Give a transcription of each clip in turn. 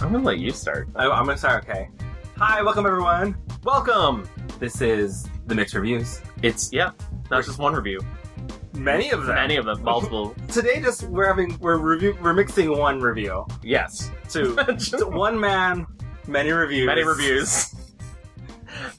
I'm gonna let you start. I'm gonna start, okay. Hi, welcome everyone. Welcome! This is the Mixed Reviews. It's, not just one review. Many of them. Multiple. Today we're mixing one review. Yes. Two. One man, many reviews. Many reviews.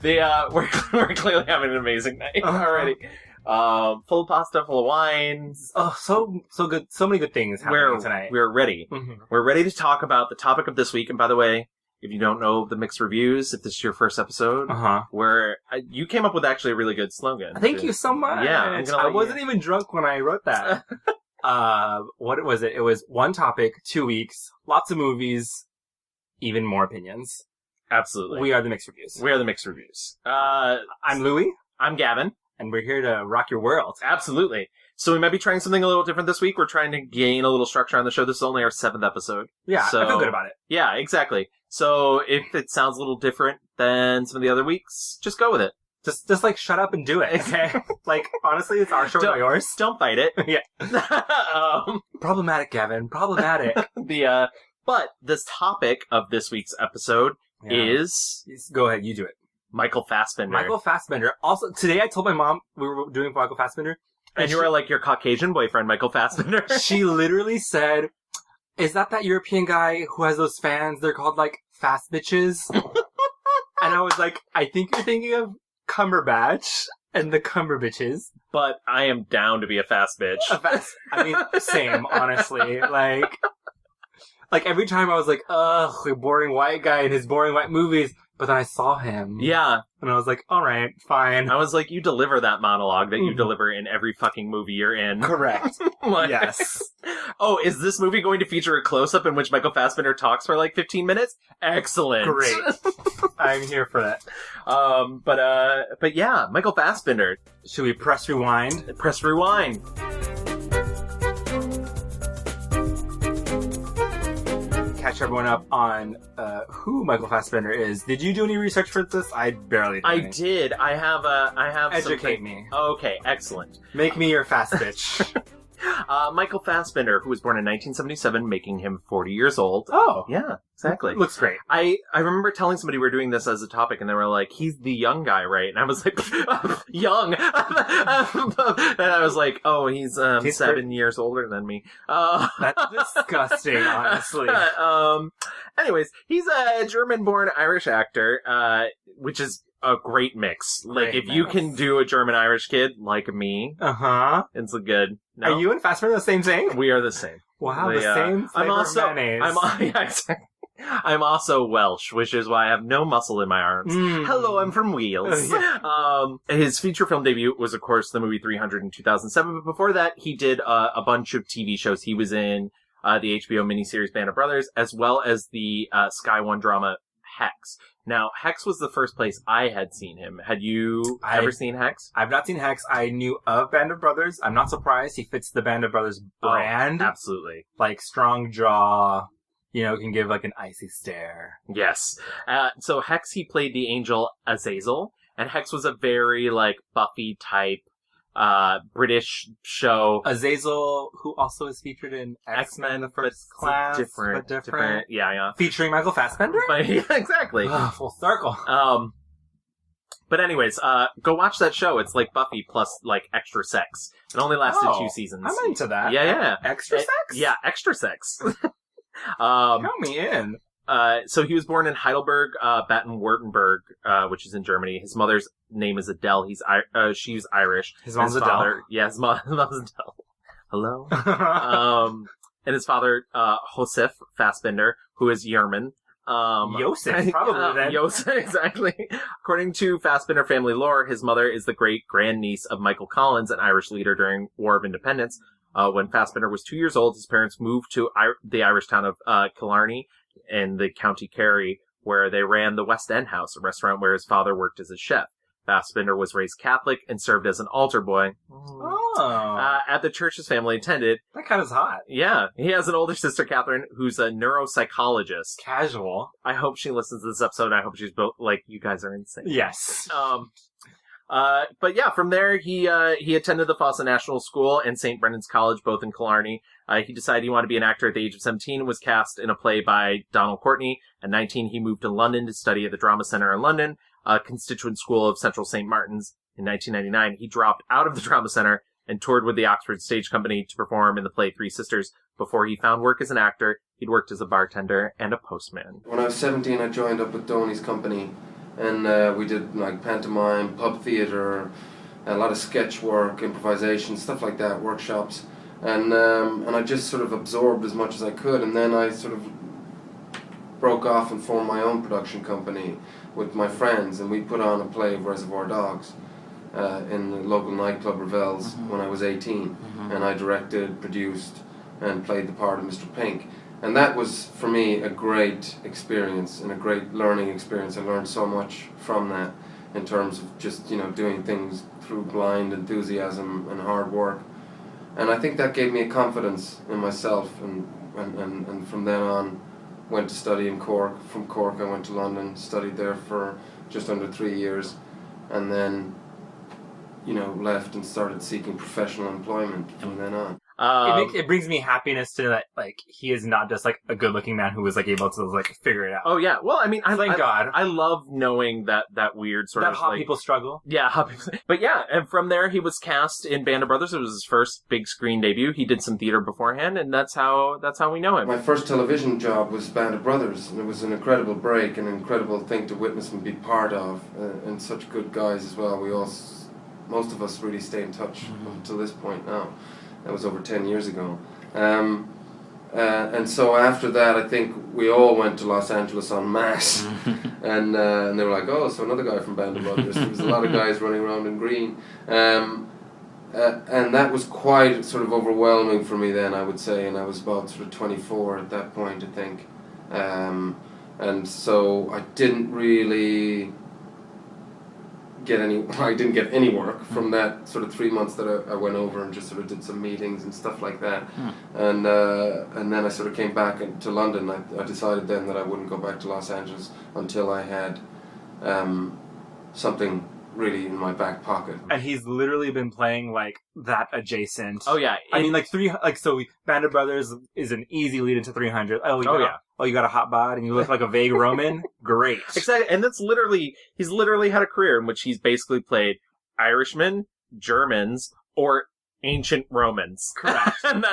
We're clearly having an amazing night already. Full of pasta, full of wines. Oh, so good. So many good things happening tonight. We're ready. Mm-hmm. We're ready to talk about the topic of this week. And by the way, if you don't know the Mixed Reviews, if this is your first episode, where you came up with actually a really good slogan. Thank you so much. Yeah, I wasn't even drunk when I wrote that. What was it? It was one topic, 2 weeks, lots of movies, even more opinions. Absolutely. We are the Mixed Reviews. We are the Mixed Reviews. I'm Louie. I'm Gavin. And we're here to rock your world. Absolutely. So we might be trying something a little different this week. We're trying to gain a little structure on the show. This is only our 7th episode. Yeah, so, I feel good about it. Yeah, exactly. So if it sounds a little different than some of the other weeks, just go with it. Just like, shut up and do it, okay? Like, honestly, it's our show, not yours. Don't fight it. Yeah. Problematic, Gavin. Problematic. But this topic of this week's episode is... Go ahead, you do it. Michael Fassbender. Michael Fassbender. Also, today I told my mom we were doing Michael Fassbender. And you were like, your Caucasian boyfriend, Michael Fassbender. She literally said, is that European guy who has those fans? They're called, like, fast bitches. And I was like, I think you're thinking of Cumberbatch and the Cumberbitches. But I am down to be a fast bitch. I mean, same, honestly. Like, every time I was like, ugh, a boring white guy in his boring white movies. But then I saw him. Yeah. And I was like, all right, fine. I was like, you deliver that monologue that you deliver in every fucking movie you're in. Correct. Yes. Oh, is this movie going to feature a close-up in which Michael Fassbender talks for like 15 minutes? Excellent. Great. I'm here for that. But yeah, Michael Fassbender. Should we press rewind? Press rewind. Catch everyone up on who Michael Fassbender is. Did you do any research for this? I barely did. I did. I have Educate me. Okay, excellent. Make me your fast bitch. Michael Fassbender, who was born in 1977, making him 40 years old. Oh. Yeah, exactly. Looks great. I remember telling somebody we were doing this as a topic, and they were like, he's the young guy, right? And I was like, young? And I was like, oh, he's 7 years older than me. That's disgusting, honestly. Anyways, he's a German-born Irish actor, which is a great mix. Like, if you can do a German-Irish kid like me, it's a good... No? Are you and Fassbender the same thing? We are the same. Wow, the same flavor of mayonnaise. I'm also Welsh, which is why I have no muscle in my arms. Hello, I'm from Wales. His feature film debut was, of course, the movie 300 in 2007, but before that, he did a bunch of TV shows. He was in the HBO miniseries Band of Brothers, as well as the Sky One drama Hex. Now, Hex was the first place I had seen him. Had you ever seen Hex? I've not seen Hex. I knew of Band of Brothers. I'm not surprised. He fits the Band of Brothers brand. Oh, absolutely. Like, strong jaw, can give, like, an icy stare. Yes. So Hex, he played the angel Azazel, and Hex was a very, like, Buffy type British show. Azazel, who also is featured in X-Men, the first class. Different. Yeah. Featuring Michael Fassbender? Yeah, exactly. Full circle. But anyways, go watch that show. It's like Buffy plus, like, extra sex. It only lasted 2 seasons. I'm into that. Yeah. Extra sex? Yeah, extra sex. Count me in. So he was born in Heidelberg, Baden-Württemberg, which is in Germany. His mother's name is Adele. She's Irish. His mom's Adele. Father, his mom's Adele. Hello? And his father, Josef Fassbender, who is German. Josef, probably then. Josef, exactly. According to Fassbender family lore, his mother is the great-grandniece of Michael Collins, an Irish leader during War of Independence. When Fassbender was 2 years old, his parents moved to the Irish town of Killarney in the County Kerry, where they ran the West End House, a restaurant where his father worked as a chef. Fassbender was raised Catholic and served as an altar boy. At the church his family attended. That kind of hot. Yeah. He has an older sister, Catherine, who's a neuropsychologist. Casual. I hope she listens to this episode, and I hope she's both, like, you guys are insane. Yes. But yeah, from there, he attended the Fossa National School and St. Brendan's College, both in Killarney. He decided he wanted to be an actor at the age of 17 and was cast in a play by Donald Courtney. At 19, he moved to London to study at the Drama Centre in London, a constituent school of Central St. Martin's. In 1999, he dropped out of the Drama Centre and toured with the Oxford Stage Company to perform in the play Three Sisters. Before he found work as an actor, he'd worked as a bartender and a postman. When I was 17, I joined up with Doney's company, and we did like pantomime, pub theatre, a lot of sketch work, improvisation, stuff like that, workshops, and I just sort of absorbed as much as I could, and then I sort of broke off and formed my own production company with my friends, and we put on a play of Reservoir Dogs in the local nightclub Ravel's when I was 18, and I directed, produced, and played the part of Mr. Pink. And that was, for me, a great experience and a great learning experience. I learned so much from that in terms of just, doing things through blind enthusiasm and hard work. And I think that gave me a confidence in myself, and from then on went to study in Cork. From Cork I went to London, studied there for just under 3 years, and then left and started seeking professional employment from then on. It brings me happiness to know that, like, he is not just, like, a good-looking man who was, like, able to, like, figure it out. Oh, yeah. Well, I mean, Thank God. I love knowing that weird sort that of, hot like... people struggle. Yeah, hot people... But yeah, and from there, he was cast in Band of Brothers. It was his first big screen debut. He did some theater beforehand, and that's how we know him. My first television job was Band of Brothers, and it was an incredible break, an incredible thing to witness and be part of, and such good guys as well. Most of us really stay in touch up to this point now. That was over 10 years ago. And so after that, I think we all went to Los Angeles en masse. And they were like, oh, so another guy from Band of Brothers. There was a lot of guys running around in green. And that was quite sort of overwhelming for me then, I would say. And I was about sort of 24 at that point, I think. And so I didn't really... I didn't get any work from that sort of 3 months that I went over and just sort of did some meetings and stuff like that. And then I sort of came back to London. I decided then that I wouldn't go back to Los Angeles until I had something really in my back pocket. And he's literally been playing, like, that adjacent. Oh, yeah. I mean, like, Band of Brothers is an easy lead into 300. Oh, you got a hot bod and you look like a vague Roman? Great. Exactly. And he's literally had a career in which he's basically played Irishmen, Germans, or ancient Romans. Correct. And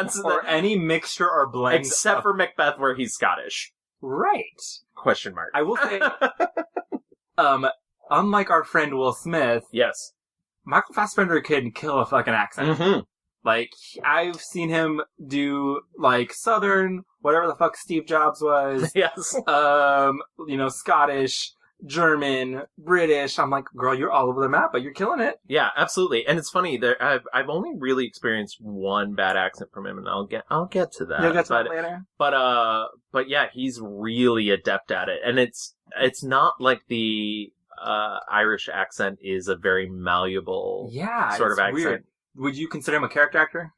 any mixture or blend. Except for Macbeth, where he's Scottish. Right. Question mark. I will say, unlike our friend Will Smith, yes, Michael Fassbender can kill a fucking accent. Mm-hmm. Like, I've seen him do, like, Southern, whatever the fuck Steve Jobs was. Yes. Scottish, German, British. I'm like, girl, you're all over the map, but you're killing it. Yeah, absolutely. And it's funny, I've only really experienced one bad accent from him, and I'll get to that. You'll get to that later. But yeah, he's really adept at it. And it's not like the Irish accent is a very malleable sort of accent. Weird. Would you consider him a character actor?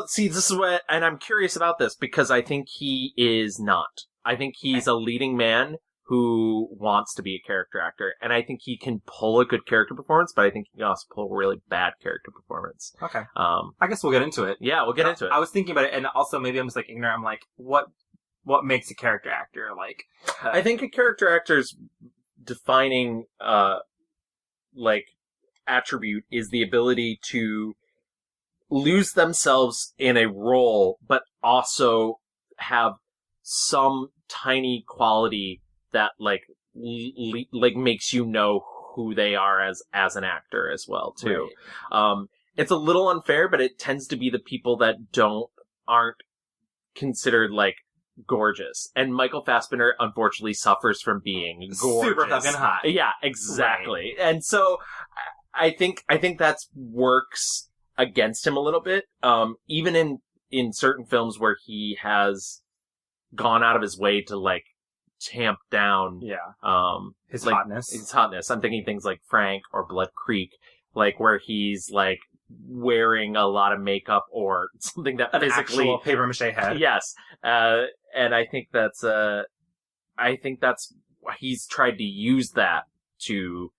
See, this is what, and I'm curious about this because I think he is not. I think he's a leading man who wants to be a character actor, and I think he can pull a good character performance, but I think he can also pull a really bad character performance. Okay. I guess we'll get into it. Yeah, we'll get into it. I was thinking about it, and also maybe I'm just like ignorant. I'm like, what makes a character actor? Like, I think a character actor's defining, attribute is the ability to lose themselves in a role, but also have some tiny quality that makes you know who they are as an actor as well too. Right. It's a little unfair, but it tends to be the people that aren't considered like gorgeous. And Michael Fassbender unfortunately suffers from being gorgeous. Super fucking hot. Yeah, exactly. Right. And so I think that works against him a little bit. Even in certain films where he has gone out of his way to like tamp down his hotness. His hotness. I'm thinking things like Frank or Blood Creek, like where he's like wearing a lot of makeup or something that physically actual paper mache head. Yes. And I think that's he's tried to use that to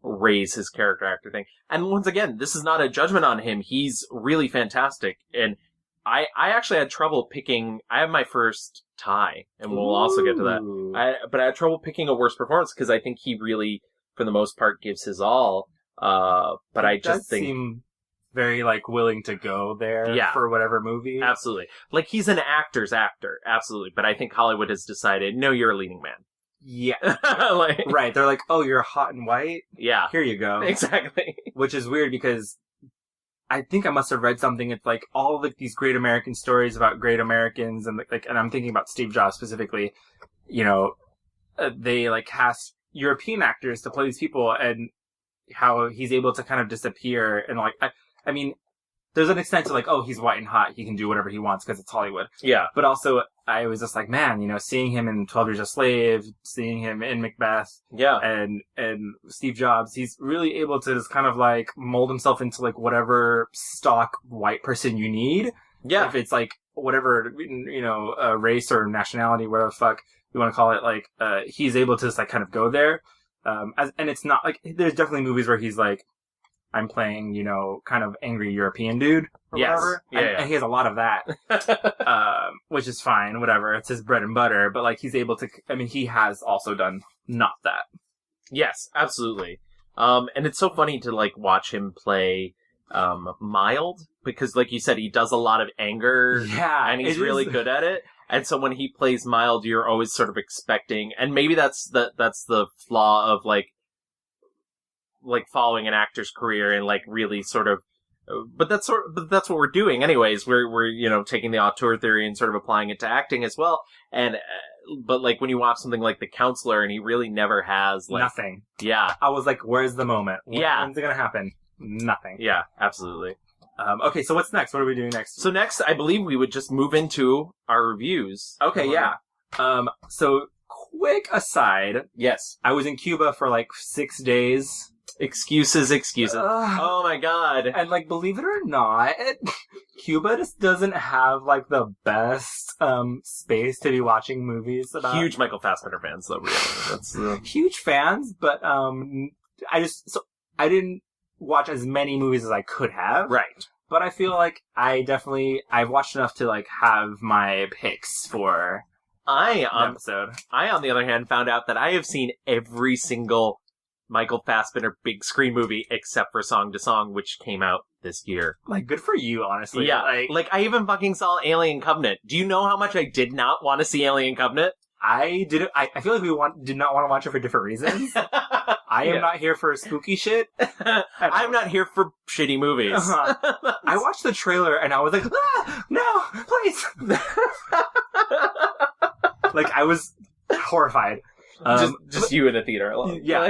raise his character actor thing. And once again, this is not a judgment on him. He's really fantastic. And I actually had trouble picking. I have my first tie, and we'll also get to that. But I had trouble picking a worse performance because I think he really, for the most part, gives his all. But I just think seem very like willing to go there for whatever movie. Absolutely, like he's an actor's actor, absolutely. But I think Hollywood has decided, no, you're a leading man. Yeah, like, right. They're like, oh, you're hot and white. Yeah, here you go. Exactly. Which is weird because I think I must have read something. It's like all of like these great American stories about great Americans, and like, and I'm thinking about Steve Jobs specifically. You know, they like cast European actors to play these people, and how he's able to kind of disappear. And like, I mean, there's an extent to like, oh, he's white and hot, he can do whatever he wants because it's Hollywood. Yeah. But also, I was just like, man, you know, seeing him in 12 Years a Slave, seeing him in Macbeth, and Steve Jobs, he's really able to just kind of like mold himself into like whatever stock white person you need. Yeah. If it's like whatever, you know, race or nationality, whatever the fuck you want to call it, like, he's able to just like kind of go there. And it's not like, there's definitely movies where he's like, I'm playing, you know, kind of angry European dude or whatever. And he has a lot of that, which is fine, whatever. It's his bread and butter. But like, he's able to, I mean, he has also done not that. Yes, absolutely. And it's so funny to like watch him play, mild, because like you said, he does a lot of anger. Yeah. And he's really good at it. And so when he plays mild, you're always sort of expecting, and maybe that's the flaw of like following an actor's career and like really sort of, but that's what we're doing anyways. We're, you know, taking the auteur theory and sort of applying it to acting as well. And, but like when you watch something like The Counselor and he really never has like nothing. Yeah. I was like, where's the moment? When's it going to happen? Nothing. Yeah, absolutely. Okay, so what's next? What are we doing next? So next, I believe we would just move into our reviews. Okay, yeah. So quick aside. Yes. I was in Cuba for like 6 days. Excuses. Oh my god. And like, believe it or not, Cuba just doesn't have like the best space to be watching movies about. Huge Michael Fassbender fans though, really. That's huge fans, but I didn't watch as many movies as I could have. Right. But I feel like I've watched enough to like have my picks for an episode. I, on the other hand, found out that I have seen every single Michael Fassbender big screen movie except for Song to Song, which came out this year. Like, good for you, honestly. Yeah. Like I even fucking saw Alien Covenant. Do you know how much I did not want to see Alien Covenant? I didn't. I feel like we did not want to watch it for different reasons. I am not here for spooky shit. I'm not here for shitty movies. I watched the trailer and I was like, no, please. Like, I was horrified. Just you in a theater alone. Yeah.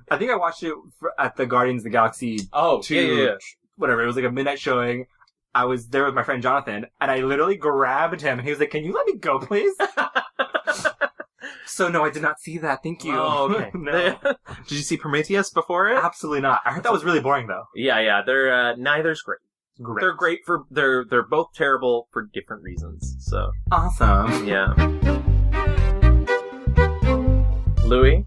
I think I watched it at the Guardians of the Galaxy 2. Whatever. It was like a midnight showing. I was there with my friend Jonathan, and I literally grabbed him, and he was like, can you let me go, please? So, no, I did not see that. Thank you. Oh, okay. No. Did you see Prometheus before it? Absolutely not. I heard that was really boring, though. Yeah. They're, neither's great. They're great they're both terrible for different reasons, so. Awesome. Yeah. Louie,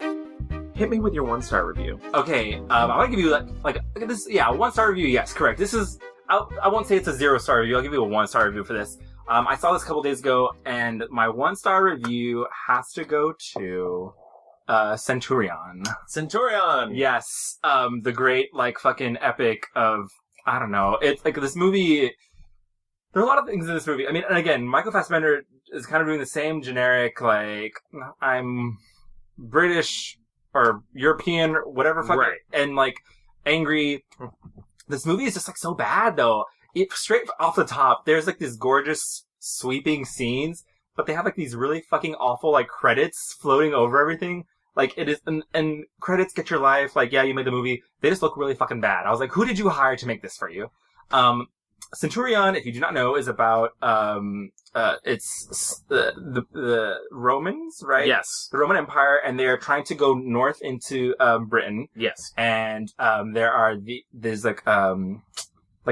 hit me with your 1-star review. Okay, I want to give you like this. Yeah, 1-star review. Yes, correct. This is. I won't say it's a 0-star review. I'll give you a 1-star review for this. I saw this a couple days ago, and my 1-star review has to go to Centurion. Centurion. Yes, the great like fucking epic of, I don't know. It's like this movie. There are a lot of things in this movie. I mean, and again, Michael Fassbender is kind of doing the same generic like, I'm British or European, whatever fucking, right. And like angry. This movie is just like so bad though. Straight off the top, there's like these gorgeous sweeping scenes, but they have like these really fucking awful like credits floating over everything. Like it is, and credits get your life. Like, yeah, you made the movie. They just look really fucking bad. I was like, who did you hire to make this for you? Centurion, if you do not know, is about it's the Romans, right? Yes, the Roman Empire, and they are trying to go north into Britain. Yes, and there's like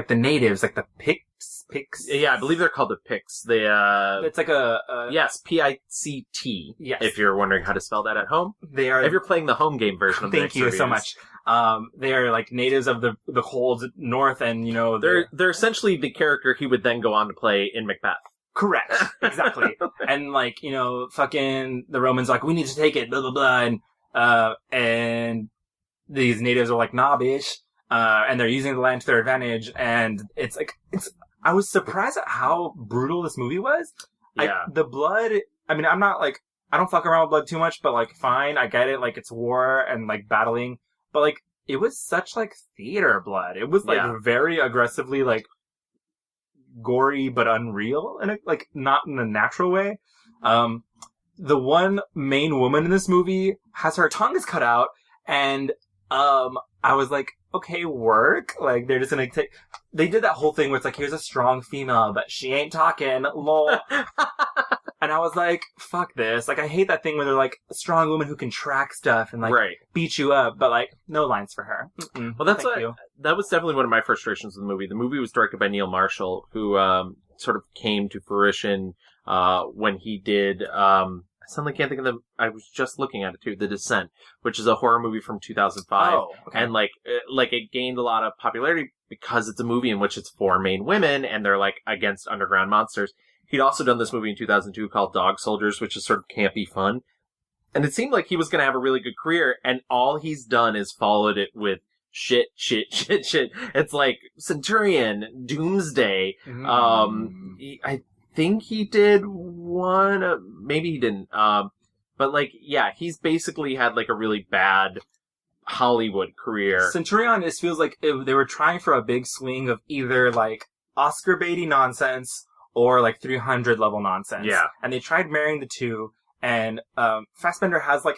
the natives, like the Picts Pix. Yeah, I believe they're called the Pix. They, It's like yes, Pict. Yes. If you're wondering how to spell that at home. They are. If you're playing the home game version of the Thank you so much. They are like natives of the cold north, and they're essentially the character he would then go on to play in Macbeth. Correct. Exactly. And like, fucking the Romans are like, we need to take it, blah blah blah, and these natives are like, nah, bitch. And they're using the land to their advantage, and I was surprised at how brutal this movie was. Yeah. The blood, I mean, I'm not like, I don't fuck around with blood too much, but like, fine, I get it, like, it's war and like battling, but like, it was such like theater blood. It was like very aggressively like gory but unreal, and like not in a natural way. The one main woman in this movie has her tongue is cut out, and I was like, okay, work. Like, they're just gonna they did that whole thing where it's like, here's a strong female, but she ain't talking, lol. And I was like, fuck this. Like, I hate that thing where they're like, a strong woman who can track stuff and like, beat you up, but like, no lines for her. Mm-mm. Well, that was definitely one of my frustrations with the movie. The movie was directed by Neil Marshall, who, sort of came to fruition, when he did, I suddenly can't think of I was just looking at it too, The Descent, which is a horror movie from 2005. Oh, okay. And like it gained a lot of popularity because it's a movie in which it's 4 main women and they're like against underground monsters. He'd also done this movie in 2002 called Dog Soldiers, which is sort of campy fun. And it seemed like he was going to have a really good career, and all he's done is followed it with shit. It's like Centurion, Doomsday. I think he did one, maybe he didn't. But like, yeah, he's basically had like a really bad Hollywood career. Centurion, it feels like they were trying for a big swing of either like Oscar baity nonsense or like 300 level nonsense. Yeah. And they tried marrying the two, and Fassbender has like,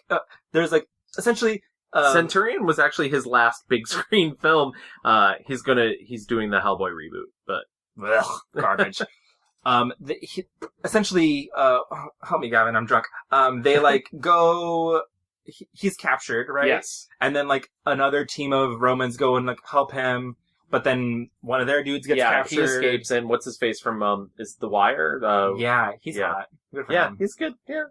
there's like, essentially... Centurion was actually his last big screen film. He's doing the Hellboy reboot, but... Ugh, garbage. Essentially, help me, Gavin, I'm drunk. They like go... He's captured, right? Yes. And then like another team of Romans go and like help him. But then one of their dudes gets captured. He escapes, and what's his face from, is The Wire? He's hot. Good for him. He's good, yeah.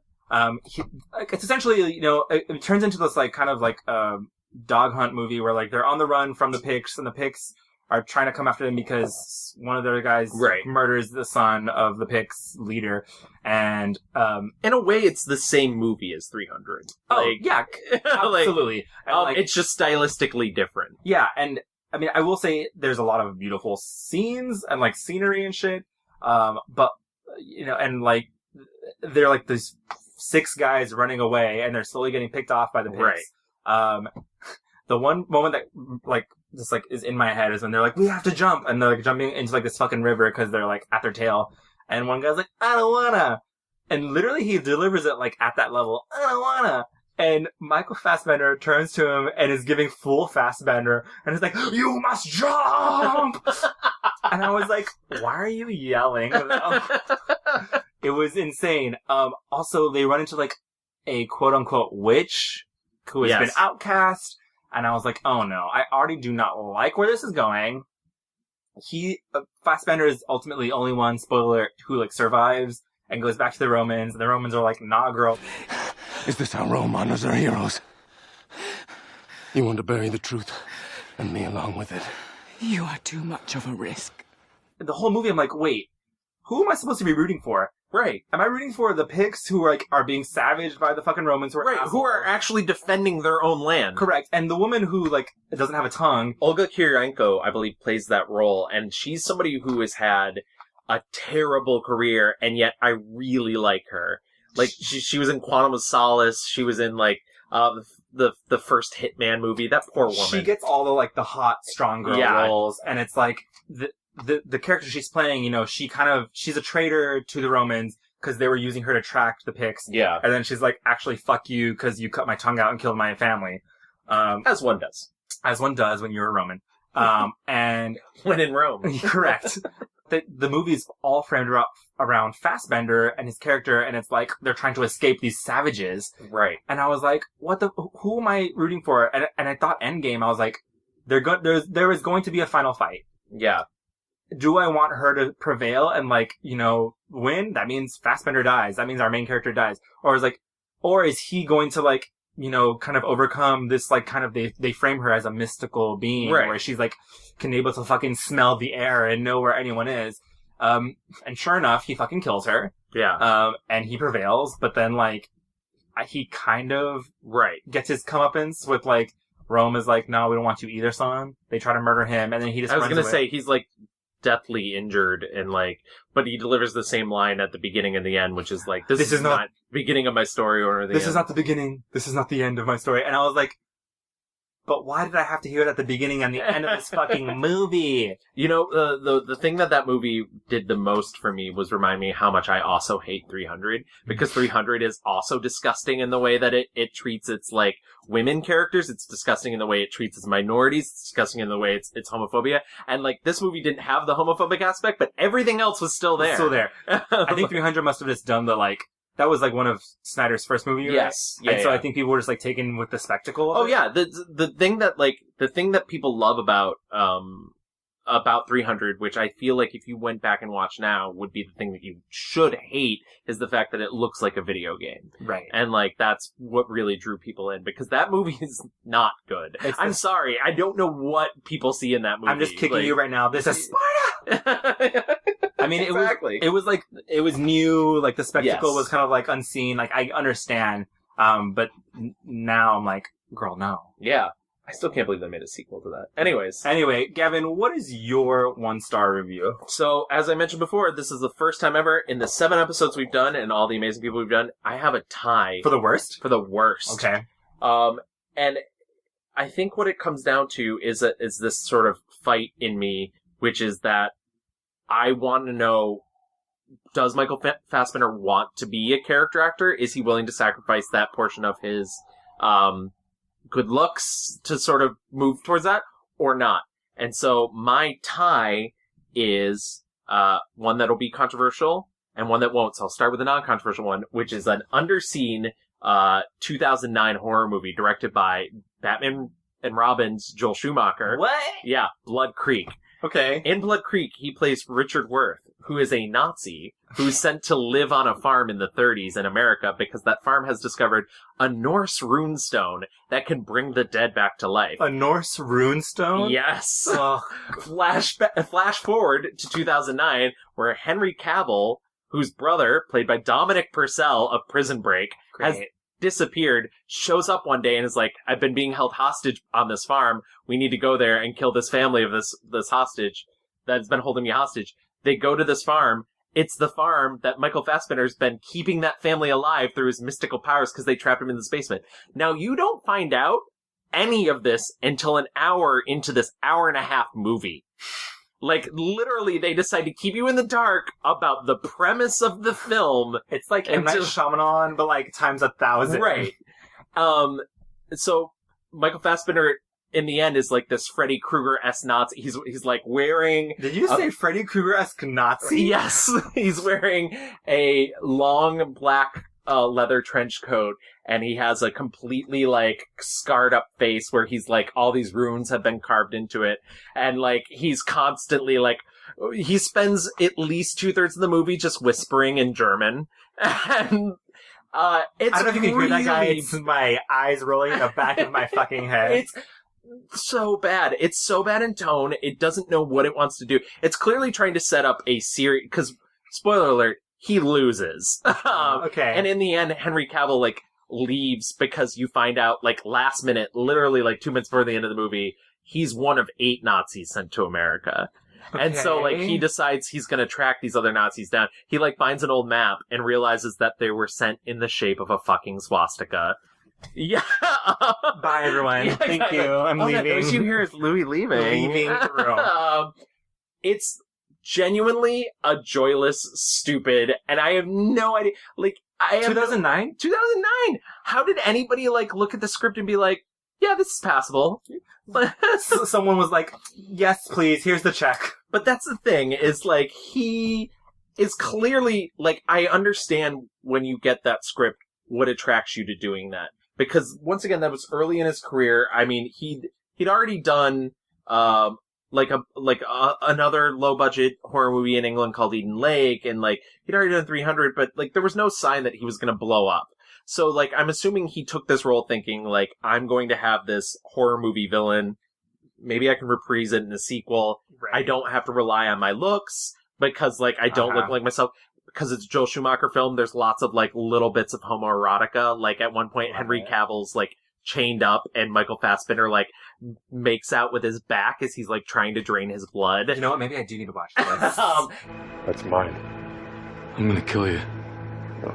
It's essentially, it turns into this, like, kind of, like, dog hunt movie where, like, they're on the run from the Picts, and the Picts are trying to come after them because one of their guys murders the son of the Picts leader, and, in a way, it's the same movie as 300. Absolutely. It's just stylistically different. Yeah, and... I mean, I will say there's a lot of beautiful scenes and, like, scenery and shit, but, and, like, they're, like, these 6 guys running away, and they're slowly getting picked off by the Picts. Right. The one moment that, like, just, like, is in my head is when they're like, we have to jump, and they're, like, jumping into, like, this fucking river because they're, like, at their tail, and one guy's like, I don't wanna, and literally he delivers it, like, at that level, I don't wanna. And Michael Fassbender turns to him and is giving full Fassbender and is like, you must jump! And I was like, why are you yelling? It was insane. Also, they run into like a quote-unquote witch who has been outcast. And I was like, oh no, I already do not like where this is going. Fassbender is ultimately the only one, spoiler, who like survives and goes back to the Romans. And the Romans are like, nah, girl. Is this how Rome honors our heroes? You want to bury the truth, and me along with it. You are too much of a risk. The whole movie, I'm like, wait, who am I supposed to be rooting for? Right. Am I rooting for the Picts who are being savaged by the fucking Romans who are actually defending their own land? Correct. And the woman who, like, doesn't have a tongue. Olga Kurylenko, I believe, plays that role, and she's somebody who has had a terrible career, and yet I really like her. Like, she was in Quantum of Solace. She was in, like, the first Hitman movie. That poor woman. She gets all the, like, the hot, strong girl roles. And it's like, the character she's playing, she's a traitor to the Romans because they were using her to track the Picts. Yeah. And then she's like, actually, fuck you because you cut my tongue out and killed my family. As one does. As one does when you're a Roman. And... When in Rome. Correct. The movie's all framed around Fassbender and his character, and it's like they're trying to escape these savages. Right. And I was like, who am I rooting for? And I thought Endgame, I was like, there is going to be a final fight. Yeah. do I want her to prevail and, like, you know, win? That means Fassbender dies. That means our main character dies. Or is he going to, like, you know, kind of overcome this, like, kind of, they frame her as a mystical being, right, where she's, like, can able to fucking smell the air and know where anyone is. And sure enough, he fucking kills her. Yeah. And he prevails, but then, like, he kind of gets his comeuppance with, like, Rome is like, no, we don't want you either, son. They try to murder him, and then he just runs away. I was gonna say, he's, like, deathly injured, and, like, but he delivers the same line at the beginning and the end, which is like, this is not the beginning of my story or the end. This is not the beginning. This is not the end of my story. And I was like, but why did I have to hear it at the beginning and the end of this fucking movie? You know, the thing that movie did the most for me was remind me how much I also hate 300, because 300 is also disgusting in the way that it treats its, like, women characters. It's disgusting in the way it treats its minorities. It's disgusting in the way it's homophobia. And, like, this movie didn't have the homophobic aspect, but everything else was still there. I think 300 must have just done the, like, that was, like, one of Snyder's first movies. Yes. Right? So I think people were just, like, taken with the spectacle of it. Yeah. The thing that people love about 300, which I feel like if you went back and watched now would be the thing that you should hate, is the fact that it looks like a video game. Right. And, like, that's what really drew people in, because that movie is not good. I'm sorry. I don't know what people see in that movie. I'm just kicking you right now. This is Sparta! I mean, it was new, like, the spectacle was kind of, like, unseen, like, I understand, but now I'm like, girl, no. Yeah. I still can't believe they made a sequel to that. Anyway, Gavin, what is your 1-star review? So, as I mentioned before, this is the first time ever in the 7 episodes we've done and all the amazing people we've done, I have a tie. For the worst? For the worst. Okay. And I think what it comes down to is this sort of fight in me, which is that I want to know, does Michael Fassbender want to be a character actor? Is he willing to sacrifice that portion of his good looks to sort of move towards that, or not? And so my tie is one that'll be controversial and one that won't. So I'll start with a non-controversial one, which is an underseen 2009 horror movie directed by Batman and Robin's Joel Schumacher. What? Yeah, Blood Creek. Okay. In Blood Creek, he plays Richard Worth, who is a Nazi who's sent to live on a farm in the 30s in America because that farm has discovered a Norse runestone that can bring the dead back to life. A Norse runestone? Yes. Flash forward to 2009, where Henry Cavill, whose brother, played by Dominic Purcell of Prison Break, has disappeared, shows up one day and is like, I've been being held hostage on this farm. We need to go there and kill this family of this hostage that's been holding me hostage. They go to this farm. It's the farm that Michael Fassbender's been keeping that family alive through his mystical powers because they trapped him in this basement. Now, you don't find out any of this until an hour into this hour-and-a-half movie. Like, literally, they decide to keep you in the dark about the premise of the film. It's like M. Night Shyamalan, but, like, times 1,000. Right. So, Michael Fassbender, in the end, is like this Freddy Krueger-esque Nazi. He's like wearing... Did you say Freddy Krueger-esque Nazi? Yes. He's wearing a long black leather trench coat, and he has a completely, like, scarred up face where he's like, all these runes have been carved into it. And, like, he's constantly, like, he spends at least 2/3 of the movie just whispering in German. And, it's I don't know if you can hear that guy. It's my eyes rolling in the back of my fucking head. It's so bad. It's so bad in tone. It doesn't know what it wants to do. It's clearly trying to set up a series, because, spoiler alert, he loses. Okay. And in the end, Henry Cavill, like, leaves because you find out, like, last minute, literally, like, 2 minutes before the end of the movie, he's one of 8 Nazis sent to America. Okay. And so, like, he decides he's gonna track these other Nazis down. He, like, finds an old map and realizes that they were sent in the shape of a fucking swastika. Yeah. Bye, everyone. Yeah, Thank you. I'm leaving. The noise you hear is Louie leaving. Leaving the room. It's genuinely a joyless, stupid, and I have no idea. Like, 2009? 2009! How did anybody, like, look at the script and be like, yeah, this is passable? Someone was like, yes, please, here's the check. But that's the thing, is, like, he is clearly, like, I understand when you get that script what attracts you to doing that. Because, once again, that was early in his career. I mean, he'd already done, another low budget horror movie in England called Eden Lake, and like he'd already done 300, but like there was no sign that he was going to blow up. So like I'm assuming he took this role thinking like I'm going to have this horror movie villain. Maybe I can reprise it in a sequel. Right. I don't have to rely on my looks because like I don't look like myself. Because it's a Joel Schumacher film, there's lots of like little bits of homoerotica. Like at one point, Henry Cavill's like chained up, and Michael Fassbender like makes out with his back as he's like trying to drain his blood. You know what? Maybe I do need to watch this. That's mine. I'm gonna kill you. No.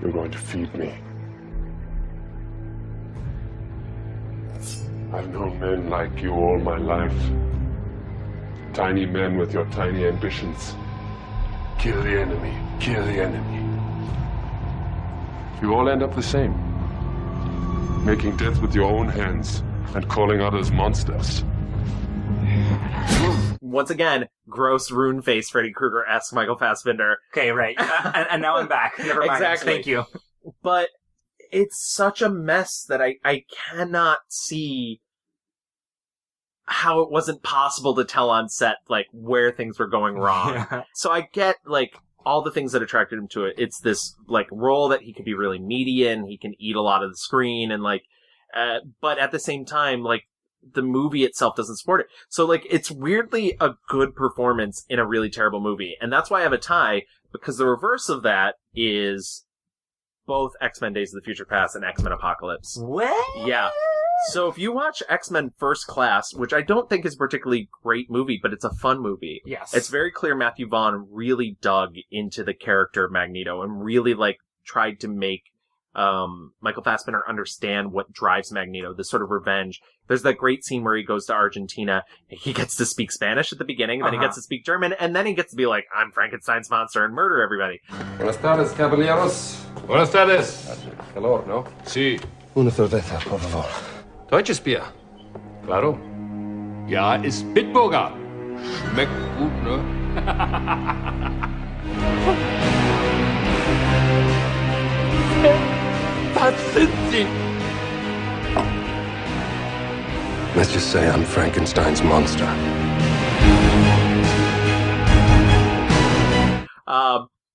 You're going to feed me. I've known men like you all my life. Tiny men with your tiny ambitions. Kill the enemy. Kill the enemy. You all end up the same. Making death with your own hands and calling others monsters. Once again, gross rune face Freddy Krueger-esque Michael Fassbender. Okay, right. And now I'm back. Never mind. Exactly. Thank you. But it's such a mess that I cannot see how it wasn't possible to tell on set, like, where things were going wrong. Yeah. So I get, like, all the things that attracted him to it. It's this, like, role that he could be really meaty in. He can eat a lot of the screen and, like, but at the same time, like, the movie itself doesn't support it. So, like, it's weirdly a good performance in a really terrible movie. And that's why I have a tie, because the reverse of that is both X-Men Days of the Future Past and X-Men Apocalypse. What? Yeah. So if you watch X-Men First Class, which I don't think is a particularly great movie, but it's a fun movie. Yes. It's very clear Matthew Vaughn really dug into the character of Magneto and really, like, tried to make Michael Fassbender understand what drives Magneto, this sort of revenge. There's that great scene where he goes to Argentina. He gets to speak Spanish at the beginning, then he gets to speak German, and then he gets to be like, I'm Frankenstein's monster and murder everybody. Buenas tardes, caballeros. Buenas tardes. Calor, ¿no? Sí. Una cerveza, por favor. Deutsches Bier. Claro. Ja, ist Bitburger. Schmeckt gut, ne? Was sind Sie? Let's just say I'm Frankenstein's monster.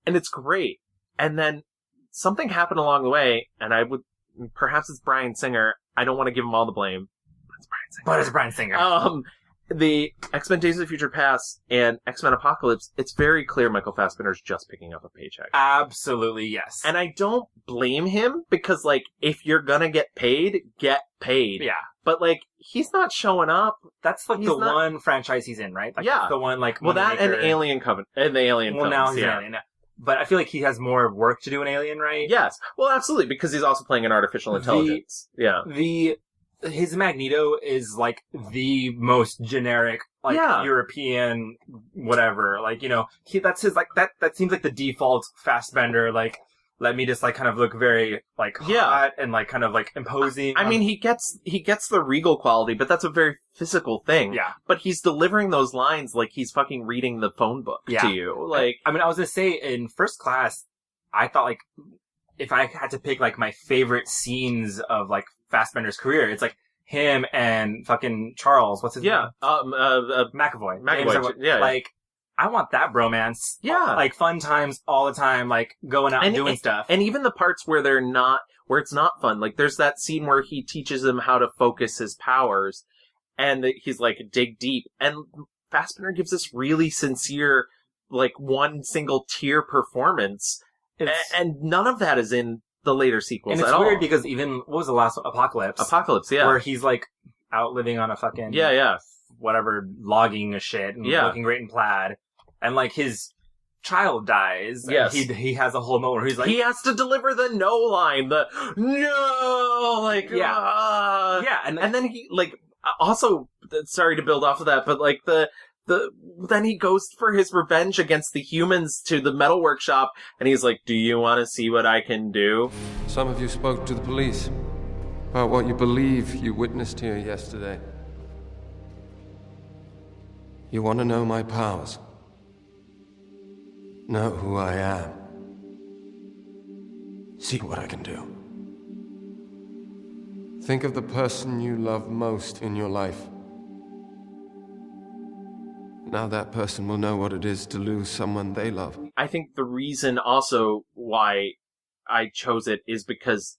And it's great. And then something happened along the way, and perhaps it's Bryan Singer. I don't want to give him all the blame. But it's Bryan Singer. The X-Men Days of the Future Past and X-Men Apocalypse, it's very clear Michael Fassbender's just picking up a paycheck. Absolutely, yes. And I don't blame him, because, like, if you're gonna get paid, get paid. Yeah. But, like, he's not showing up. That's, like, one franchise he's in, right? Like, yeah. The one, like, well, that and Alien Covenant, and the Alien films. Well, now he's an Alien. But I feel like he has more work to do in Alien, right? Yes. Well, absolutely, because he's also playing an artificial intelligence. His Magneto is, like, the most generic, like, European whatever. Like, you know, that's his, like, that seems like the default Fassbender, like, let me just, like, kind of look very, like, hot and, like, kind of, like, imposing. I mean, he gets the regal quality, but that's a very physical thing. Yeah. But he's delivering those lines like he's fucking reading the phone book to you. Like, I mean, I was gonna say, in First Class, I thought, like, if I had to pick, like, my favorite scenes of, like, Fassbender's career, it's, like, him and fucking Charles, what's his name? McAvoy. Yeah. Like, I want that bromance. Yeah. Like, fun times all the time, like, going out and doing stuff. And even the parts where where it's not fun. Like, there's that scene where he teaches him how to focus his powers, and he's like, dig deep. And Fassbender gives this really sincere, like, one single tear performance. And none of that is in the later sequels at all. And it's weird because even, what was the last one? Apocalypse, yeah. Where he's, like, out living on a fucking... whatever, logging a shit and looking great in plaid. And, like, his child dies. Yes. And he has a whole moment where he's like... He has to deliver the no line. The no! Like, yeah. Yeah. And then he, like, also, sorry to build off of that, but, like, then he goes for his revenge against the humans to the metal workshop, and he's like, do you want to see what I can do? Some of you spoke to the police about what you believe you witnessed here yesterday. You want to know my powers? Know who I am? See what I can do. Think of the person you love most in your life. Now that person will know what it is to lose someone they love. I think the reason also why I chose it is because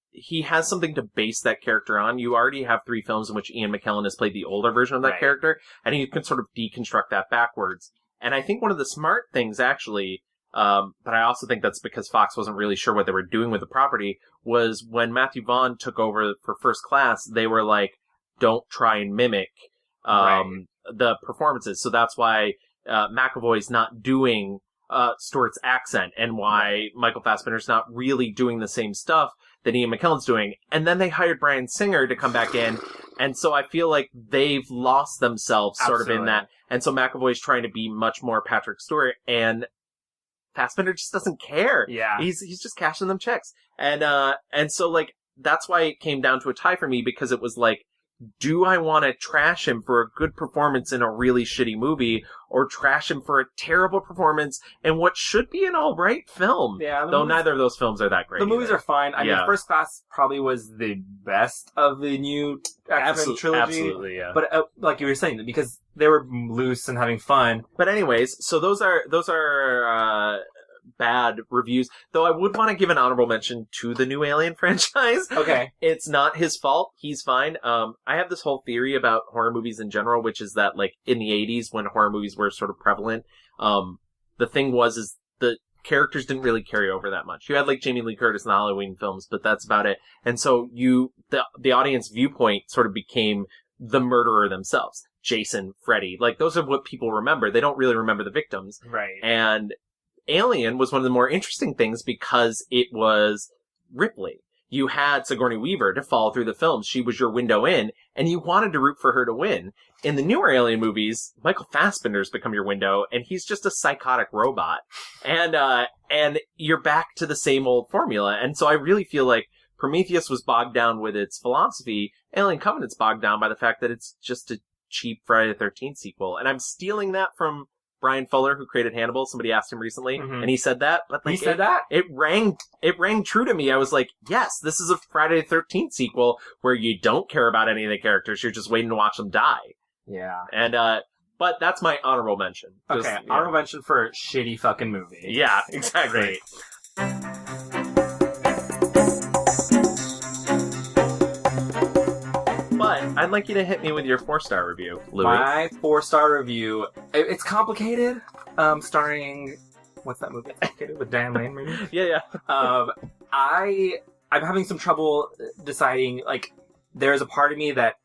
he has something to base that character on. You already have 3 films in which Ian McKellen has played the older version of that character, and you can sort of deconstruct that backwards. And I think one of the smart things, actually, but I also think that's because Fox wasn't really sure what they were doing with the property, was when Matthew Vaughn took over for First Class, they were like, don't try and mimic the performances. So that's why McAvoy's not doing Stewart's accent, and why Michael Fassbender's not really doing the same stuff that Ian McKellen's doing. And then they hired Bryan Singer to come back in, and so I feel like they've lost themselves sort of in that. And so McAvoy's trying to be much more Patrick Stewart, and Fassbender just doesn't care. Yeah. He's just cashing them checks. And so, like, that's why it came down to a tie for me, because it was like, do I want to trash him for a good performance in a really shitty movie, or trash him for a terrible performance in what should be an alright film? Yeah, though neither of those films are that great. The movies either. are fine. I mean, First Class probably was the best of the new X-Men trilogy. Absolutely, yeah. But like you were saying, because they were loose and having fun. But anyways, so those are bad reviews. Though I would want to give an honorable mention to the new Alien franchise. Okay. It's not his fault. He's fine. I have this whole theory about horror movies in general, which is that, like, in the 80s, when horror movies were sort of prevalent, the thing is the characters didn't really carry over that much. You had, like, Jamie Lee Curtis in the Halloween films, but that's about it. And so the audience viewpoint sort of became the murderer themselves. Jason, Freddy. Like, those are what people remember. They don't really remember the victims. Right. And Alien was one of the more interesting things because it was Ripley. You had Sigourney Weaver to follow through the films. She was your window in, and you wanted to root for her to win. In the newer Alien movies, Michael Fassbender's become your window, and he's just a psychotic robot. And you're back to the same old formula. And so I really feel like Prometheus was bogged down with its philosophy. Alien Covenant's bogged down by the fact that it's just a cheap Friday the 13th sequel. And I'm stealing that from Brian Fuller, who created Hannibal. Somebody asked him recently, and he said that. But like, he said that? It rang true to me. I was like, yes, this is a Friday the 13th sequel where you don't care about any of the characters. You're just waiting to watch them die. Yeah. And, but that's my honorable mention. Just, okay, honorable mention for a shitty fucking movie. Yeah, exactly. But I'd like you to hit me with your 4-star review, Louie. My 4-star review. It's complicated. Starring, what's that movie? With Dan Lane, maybe? Yeah. I'm having some trouble deciding. Like, there's a part of me that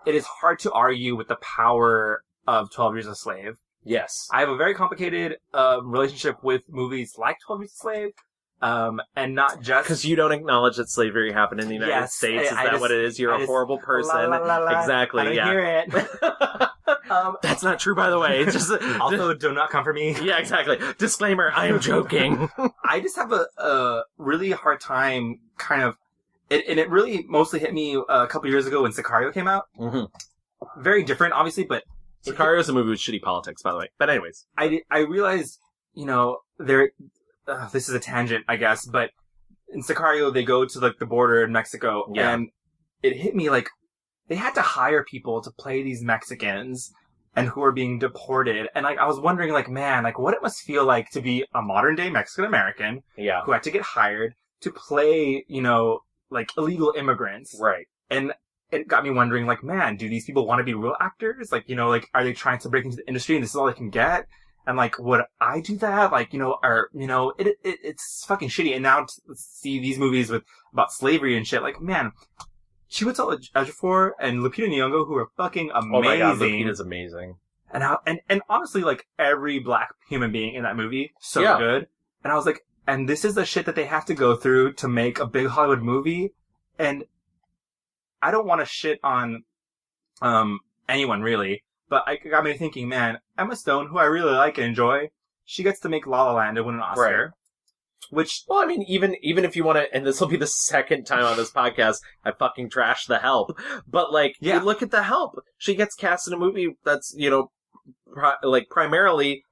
it is hard to argue with the power of 12 Years a Slave. Yes. I have a very complicated relationship with movies like 12 Years a Slave. And not just because you don't acknowledge that slavery happened in the United States. Is that what it is? You're a horrible person. Exactly. I don't hear it. That's not true, by the way. It's just also do not come for me. Yeah, exactly. Disclaimer: I am joking. I just have a really hard time, kind of, and it really mostly hit me a couple years ago when Sicario came out. Mm-hmm. Very different, obviously, but Sicario is a movie with shitty politics, by the way. But anyways, I realized, this is a tangent, I guess, but in Sicario, they go to, like, the border in Mexico, and it hit me, like, they had to hire people to play these Mexicans and who are being deported. And, like, I was wondering, like, man, like, what it must feel like to be a modern-day Mexican-American who had to get hired to play, like, illegal immigrants. Right. And it got me wondering, like, man, do these people want to be real actors? Like, like, are they trying to break into the industry and this is all they can get? And, like, would I do that? Like, it's fucking shitty. And now to see these movies about slavery and shit, like, man, Chiwetel Ejiofor and Lupita Nyong'o, who are fucking amazing. Oh my god, Lupita's amazing. And honestly, like, every black human being in that movie, so good. And I was like, and this is the shit that they have to go through to make a big Hollywood movie. And I don't want to shit on, anyone, really. But it got me thinking, man, Emma Stone, who I really like and enjoy, she gets to make La La Land and win an Oscar. Right. Which, well, I mean, even if you want to, and this will be the second time on this podcast I fucking trash The Help, but, like, you look at The Help. She gets cast in a movie that's, primarily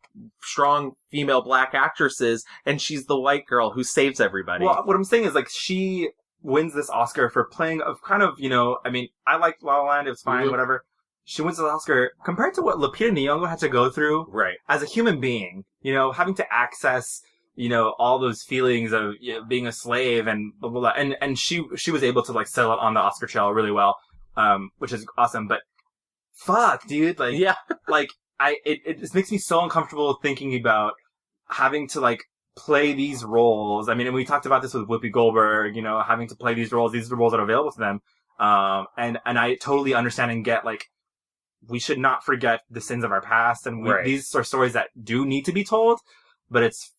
strong female black actresses, and she's the white girl who saves everybody. Well, what I'm saying is, like, she wins this Oscar for playing a kind of, I mean, I liked La La Land, it was fine, whatever. she wins the Oscar compared to what Lupita Nyong'o had to go through Right. as a human being. Having to access, all those feelings of being a slave and blah, blah, blah. And she was able to like sell it on the Oscar trail really well, which is awesome. But fuck, dude, like, Yeah. like it just makes me so uncomfortable thinking about having to like play these roles. I mean, and we talked about this with Whoopi Goldberg, having to play these roles. These are the roles that are available to them. And I totally understand and get like, we should not forget the sins of our past, and these are stories that do need to be told, but it's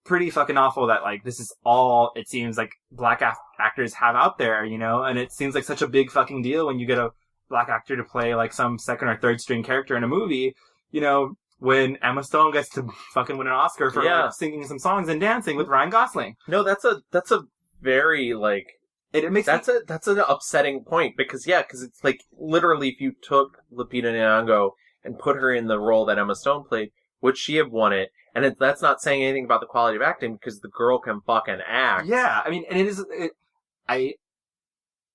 pretty fucking awful that like this is all it seems like black actors have out there, and it seems like such a big fucking deal when you get a black actor to play like some second or third string character in a movie, when Emma Stone gets to fucking win an Oscar for like, singing some songs and dancing with Ryan Gosling. No, that's a very like. It makes that's an upsetting point because it's like literally if you took Lupita Nyong'o and put her in the role that Emma Stone played, would she have won it? And that's not saying anything about the quality of acting because the girl can fucking act. Yeah, I mean, and it is. The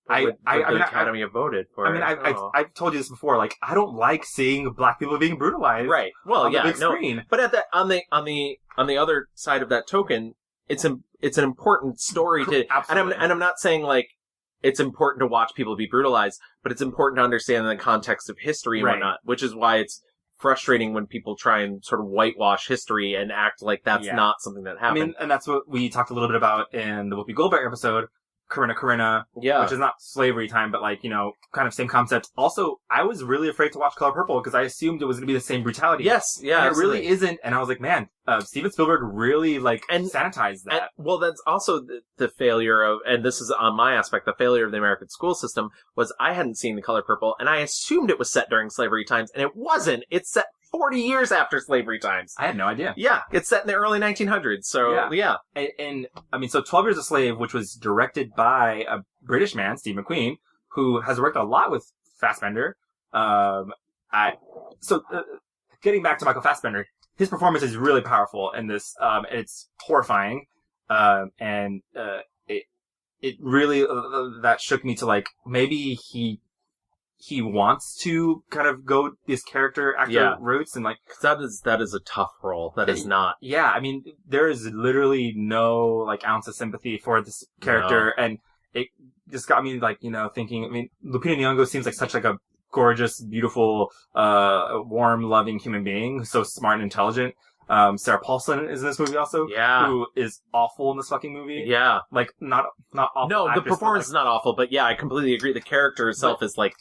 Academy have voted for it. I mean, I've told you this before. Like, I don't like seeing black people being brutalized. Right. Well, on the big screen. But on the other side of that token, it's an important story to, Absolutely. and I'm not saying like it's important to watch people be brutalized, but it's important to understand the context of history and whatnot, which is why it's frustrating when people try and sort of whitewash history and act like that's not something that happened. I mean, and that's what we talked a little bit about in the Whoopi Goldberg episode, Corinna, yeah, which is not slavery time, but like, kind of same concept. Also, I was really afraid to watch Color Purple because I assumed it was going to be the same brutality. Yes, yeah, and it really isn't. And I was like, man, Steven Spielberg really sanitized that. Well, that's also the failure of, and this is on my aspect, the failure of the American school system was I hadn't seen The Color Purple and I assumed it was set during slavery times, and it wasn't. It's set 40 years after slavery times. I had no idea. Yeah, it's set in the early 1900s, so yeah. And I mean, so 12 Years a Slave, which was directed by a British man, Steve McQueen, who has worked a lot with Fassbender. Getting back to Michael Fassbender, his performance is really powerful in this. It's horrifying, and it really that shook me to like maybe he wants to kind of go this character actor roots and like that is a tough role. That is not. Yeah, I mean there is literally no like ounce of sympathy for this character, and it just got me like thinking. I mean, Lupita Nyong'o seems like such like a gorgeous, beautiful, warm, loving human being who's so smart and intelligent. Sarah Paulson is in this movie also. Yeah. Who is awful in this fucking movie. Yeah. Like, not awful. No, the performance is not awful, but yeah, I completely agree. The character itself is like,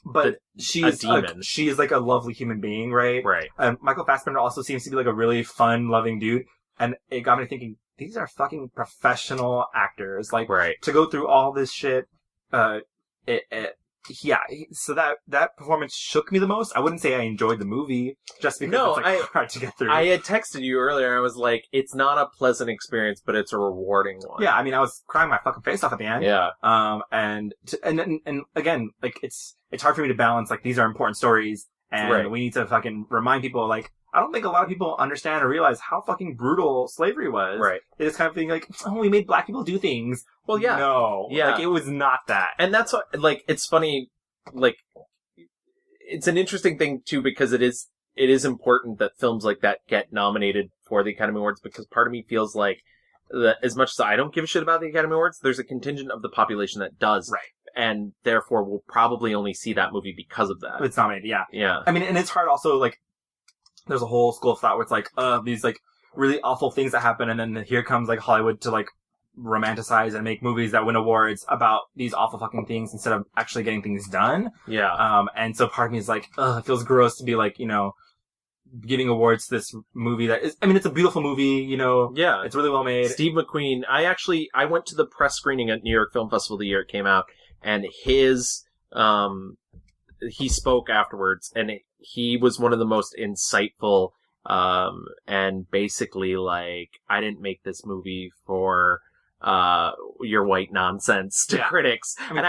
she's a demon. She is like a lovely human being, right? Right. Michael Fassbender also seems to be like a really fun, loving dude. And it got me thinking, these are fucking professional actors. Like, to go through all this shit, so that performance shook me the most. I wouldn't say I enjoyed the movie just because it's like hard to get through. I had texted you earlier. I was like, it's not a pleasant experience, but it's a rewarding one. Yeah, I mean, I was crying my fucking face off at the end. Yeah. And again, like it's hard for me to balance like these are important stories, and we need to fucking remind people like. I don't think a lot of people understand or realize how fucking brutal slavery was. Right. They just kind of think like, oh, we made black people do things. Well, yeah. No. Yeah. Like, it was not that. And that's what, like, it's funny, like, it's an interesting thing, too, because it is important that films like that get nominated for the Academy Awards, because part of me feels like that as much as I don't give a shit about the Academy Awards, there's a contingent of the population that does. Right. And therefore will probably only see that movie because of that. It's nominated, yeah. Yeah. I mean, and it's hard also, like, there's a whole school of thought where it's like, these like really awful things that happen, and then here comes like Hollywood to like romanticize and make movies that win awards about these awful fucking things instead of actually getting things done. Yeah. And so part of me is like, it feels gross to be like, giving awards to this movie that is, I mean, it's a beautiful movie, Yeah. It's really well made. Steve McQueen, I went to the press screening at New York Film Festival the year it came out, and he spoke afterwards, and he was one of the most insightful, and basically like, I didn't make this movie for, your white nonsense to critics. I mean, and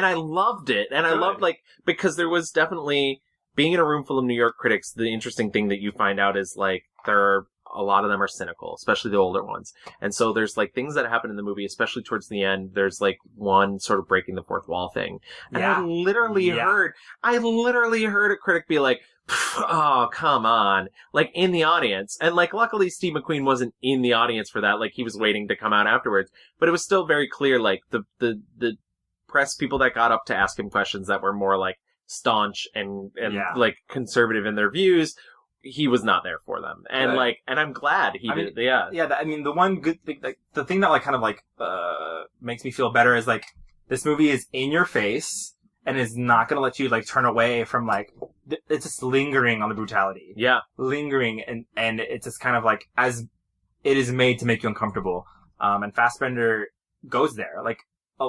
I loved it. And I loved like, because there was definitely, being in a room full of New York critics, the interesting thing that you find out is like, there are a lot of them are cynical, especially the older ones. And so there's like things that happen in the movie, especially towards the end. There's like one sort of breaking the fourth wall thing. And I literally heard a critic be like, oh, come on, like in the audience. And like, luckily Steve McQueen wasn't in the audience for that. Like he was waiting to come out afterwards, but it was still very clear, like the press people that got up to ask him questions that were more like staunch and like conservative in their views, he was not there for them. And like, and I'm glad he did. The one good thing, like the thing that like kind of like makes me feel better is like this movie is in your face and is not going to let you like turn away from like it's just lingering on the brutality. Yeah, lingering, and it's just kind of like as it is made to make you uncomfortable. And Fassbender goes there like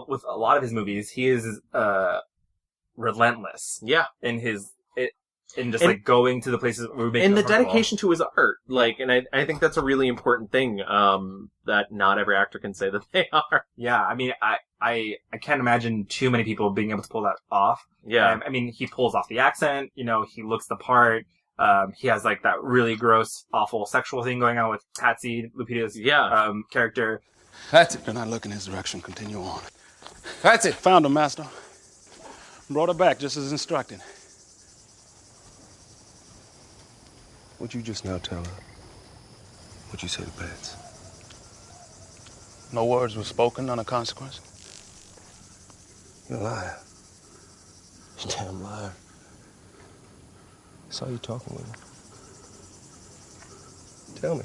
with a lot of his movies. He is relentless. Yeah, in just like going to the places where we make and the dedication to his art, like, and I think that's a really important thing that not every actor can say that they are. Yeah, I mean, I can't imagine too many people being able to pull that off. Yeah, I mean, he pulls off the accent. You know, he looks the part. He has like that really gross, awful sexual thing going on with Patsy, Lupita's character. Patsy, do not look in his direction. Continue on. Patsy, found him, master. Brought her back just as instructed. What'd you just now tell her? What'd you say to Pats? No words were spoken, none of consequence. You're a liar. You damn liar. I saw you talking with her. Tell me.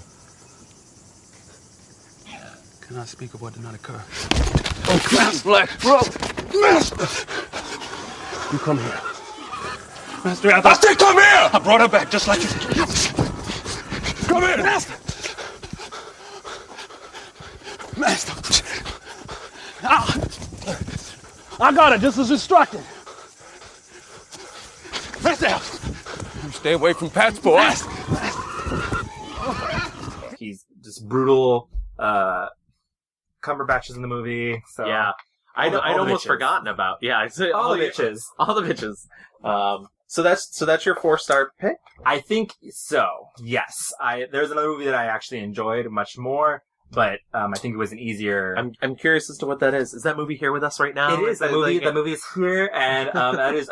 Can I speak of what did not occur? Oh, Master Black, bro! Master! You come here. Master, I said come here! I brought her back just like you. Come here! Master! Master! I got it just as instructed. Master! You stay away from Pat's boy. He's just brutal. Cumberbatch is in the movie, so yeah. I'd almost forgotten about. Yeah, all the bitches. All the bitches. So that's your 4-star pick? I think so. Yes. There's another movie that I actually enjoyed much more, but I think it was an easier. I'm curious as to what that is. Is that movie here with us right now? It is. That movie is here, and that is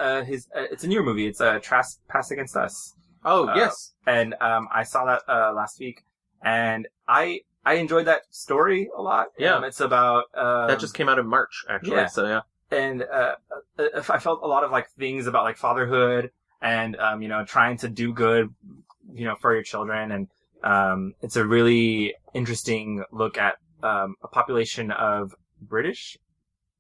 it's a newer movie. It's Trespass Against Us. Oh yes. And I saw that last week, and I enjoyed that story a lot. Yeah. It's about that just came out in March, actually. Yeah. So yeah. And I felt a lot of like things about like fatherhood and trying to do good, for your children, and it's a really interesting look at a population of British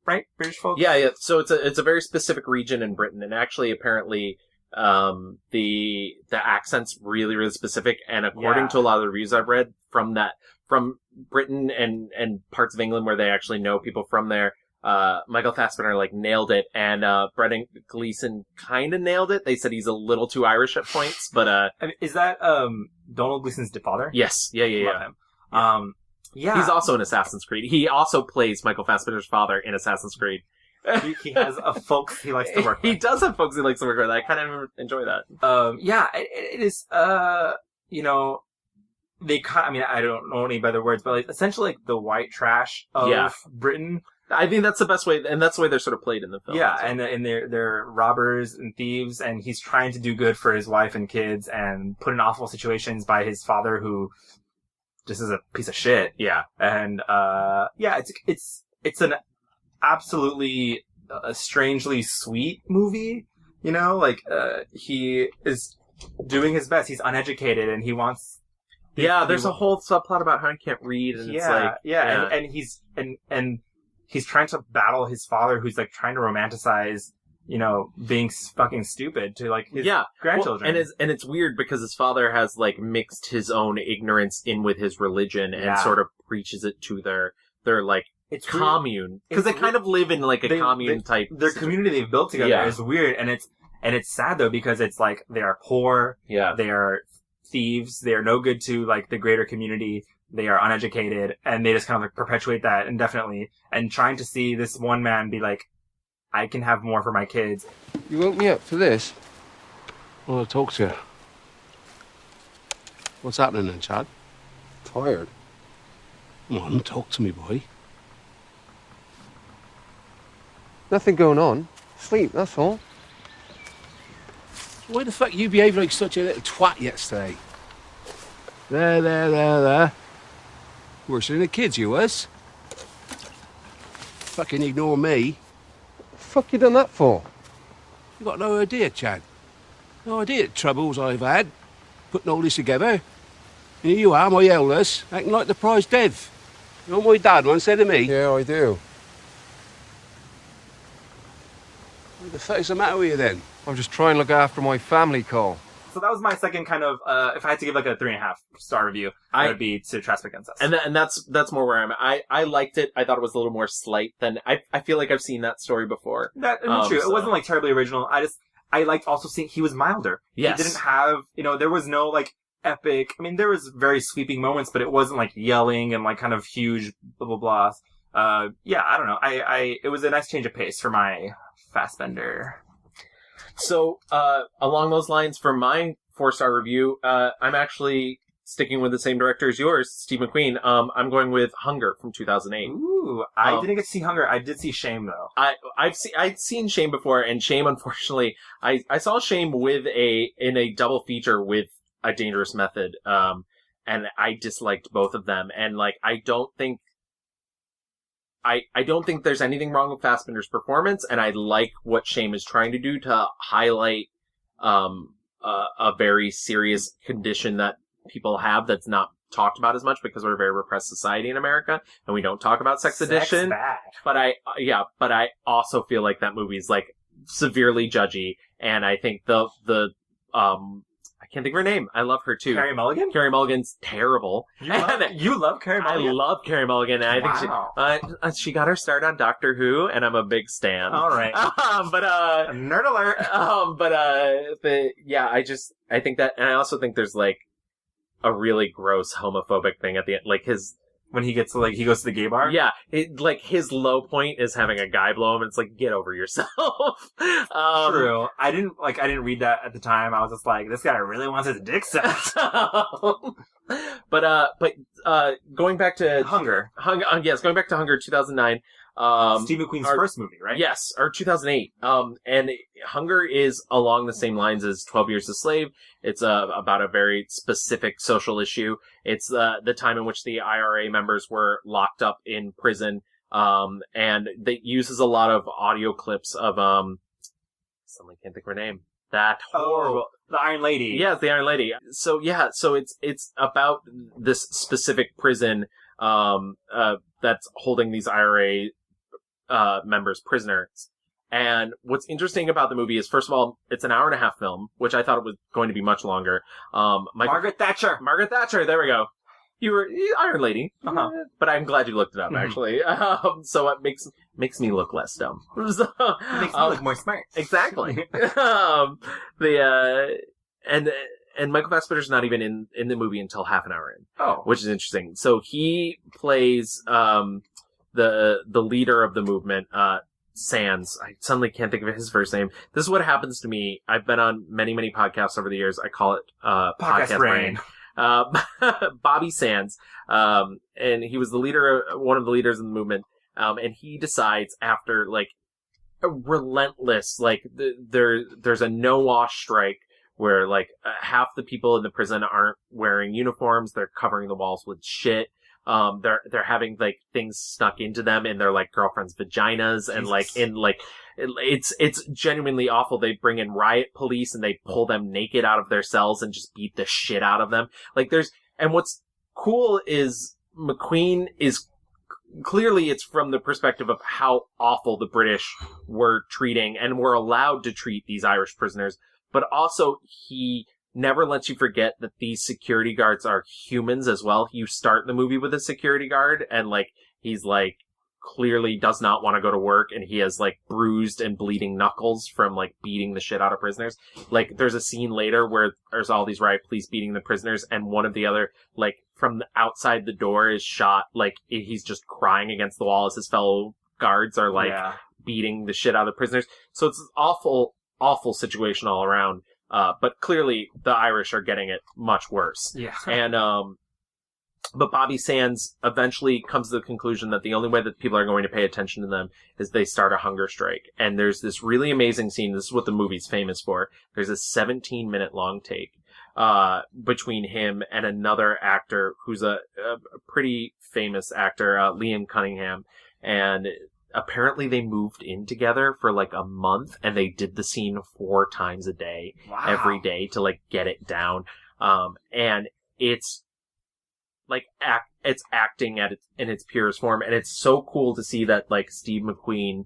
folks. Yeah. So it's a very specific region in Britain, and actually apparently the accent's really, really specific, and according to a lot of the reviews I've read from Britain and parts of England where they actually know people from there. Michael Fassbender like nailed it, and Brendan Gleeson kind of nailed it. They said he's a little too Irish at points, but I mean, is that Donald Gleeson's father? Yes, yeah. Love him. Yeah, he's also in Assassin's Creed. He also plays Michael Fassbender's father in Assassin's Creed. He has folks he likes to work with. He does have folks he likes to work with. I kind of enjoy that. It is. They I mean, I don't know any better words, but like essentially like the white trash of Britain. I think that's the best way, and that's the way they're sort of played in the film. Yeah, and they're robbers and thieves, and he's trying to do good for his wife and kids, and put in awful situations by his father, who just is a piece of shit. Yeah, and it's an absolutely strangely sweet movie. He is doing his best. He's uneducated, and he wants. Yeah, there's a whole subplot about how he can't read, and it's like and he's he's trying to battle his father, who's like trying to romanticize, being fucking stupid to like his grandchildren. Well, and it's weird because his father has like mixed his own ignorance in with his religion and sort of preaches it to their like commune, because they kind of live in like a commune type. Their community they've built together is weird, and it's sad though, because it's like they are poor, they are thieves, they are no good to like the greater community. They are uneducated, and they just kind of like perpetuate that indefinitely. And trying to see this one man be like, I can have more for my kids. You woke me up for this? I want to talk to you. What's happening then, Chad? Tired? Come on, talk to me, boy. Nothing going on. Sleep, that's all. Why the fuck you behaved like such a little twat yesterday? There. Worse than the kids, you was. Fucking ignore me. What the fuck you done that for? You got no idea, Chad. No idea the troubles I've had, putting all this together. And here you are, my eldest, acting like the prize dev. You know what my dad once said to me? Yeah, I do. What the fuck is the matter with you then? I'm just trying to look after my family, Cole. So that was my second kind of, if I had to give like a 3.5 star review, it would be to Trash Against Us. And that's more where I'm at. I liked it. I thought it was a little more slight than, I feel like I've seen that story before. That's true. So. It wasn't like terribly original. I liked also seeing he was milder. Yes. He didn't have, there was no like epic, there was very sweeping moments, but it wasn't like yelling and like kind of huge blah blah blah. Yeah, I don't know. It was a nice change of pace for my Fassbender. So, along those lines, for my 4-star review, I'm actually sticking with the same director as yours, Steve McQueen. I'm going with Hunger from 2008. Ooh, I didn't get to see Hunger. I did see Shame though. I'd seen Shame before, and Shame, unfortunately, I saw Shame in a double feature with A Dangerous Method, and I disliked both of them, and like, I don't think there's anything wrong with Fassbender's performance, and I like what Shame is trying to do to highlight a very serious condition that people have that's not talked about as much because we're a very repressed society in America, and we don't talk about sex addiction. Bad. But I also feel like that movie is like severely judgy, and I think the I can't think of her name. I love her too. Carey Mulligan? Carey Mulligan's terrible. You love Carey Mulligan? I love Carey Mulligan, and I think she got her start on Doctor Who, and I'm a big stan. All right. Nerd alert. But yeah, I think that, and I also think there's like a really gross homophobic thing at the end, like when he gets he goes to the gay bar? Yeah, like his low point is having a guy blow him, and it's like, get over yourself. True. I didn't read that at the time. I was just like, this guy really wants his dick sucked. But going back to Hunger. Going back to Hunger 2009. Steve McQueen's first movie, right? Yes, or 2008. And Hunger is along the same lines as 12 Years a Slave. It's about a very specific social issue. It's the time in which the IRA members were locked up in prison. And it uses a lot of audio clips of suddenly can't think of her name. That horrible. The Iron Lady. Yeah, it's the Iron Lady. So it's about this specific prison that's holding these IRA members prisoners. And what's interesting about the movie is, first of all, it's an 1.5-hour film, which I thought it was going to be much longer. Margaret Thatcher, there we go. You were Iron Lady, but I'm glad you looked it up, actually. So it makes me look less dumb. So, it makes me look more smart. Exactly. And Michael Fassbender's not even in the movie until half an hour in, which is interesting. So he plays the leader of the movement, Sands. I suddenly can't think of his first name. This is what happens to me. I've been on many podcasts over the years. I call it podcast brain. Bobby Sands, and he was one of the leaders in the movement, and he decides after like a relentless, like there's a no-wash strike where like half the people in the prison aren't wearing uniforms, they're covering the walls with shit. They're having like things snuck into them in their like girlfriends' vaginas, and it's genuinely awful. They bring in riot police and they pull them naked out of their cells and just beat the shit out of them. And what's cool is McQueen is clearly, it's from the perspective of how awful the British were treating and were allowed to treat these Irish prisoners, but also he never lets you forget that these security guards are humans as well. You start the movie with a security guard, and like he's like clearly does not want to go to work, and he has like bruised and bleeding knuckles from like beating the shit out of prisoners. Like there's a scene later where there's all these riot police beating the prisoners, and one of the other, like from the outside the door, is shot, like he's just crying against the wall as his fellow guards are like beating the shit out of the prisoners. So it's an awful situation all around. But clearly the Irish are getting it much worse. Yeah. And But Bobby Sands eventually comes to the conclusion that the only way that people are going to pay attention to them is they start a hunger strike. And there's this really amazing scene. This is what the movie's famous for. There's a 17-minute long take between him and another actor who's a pretty famous actor, Liam Cunningham. And apparently they moved in together for like a month, and they did the scene 4 times a day, every day, to like get it down. And it's like it's acting in its purest form, and it's so cool to see that like Steve McQueen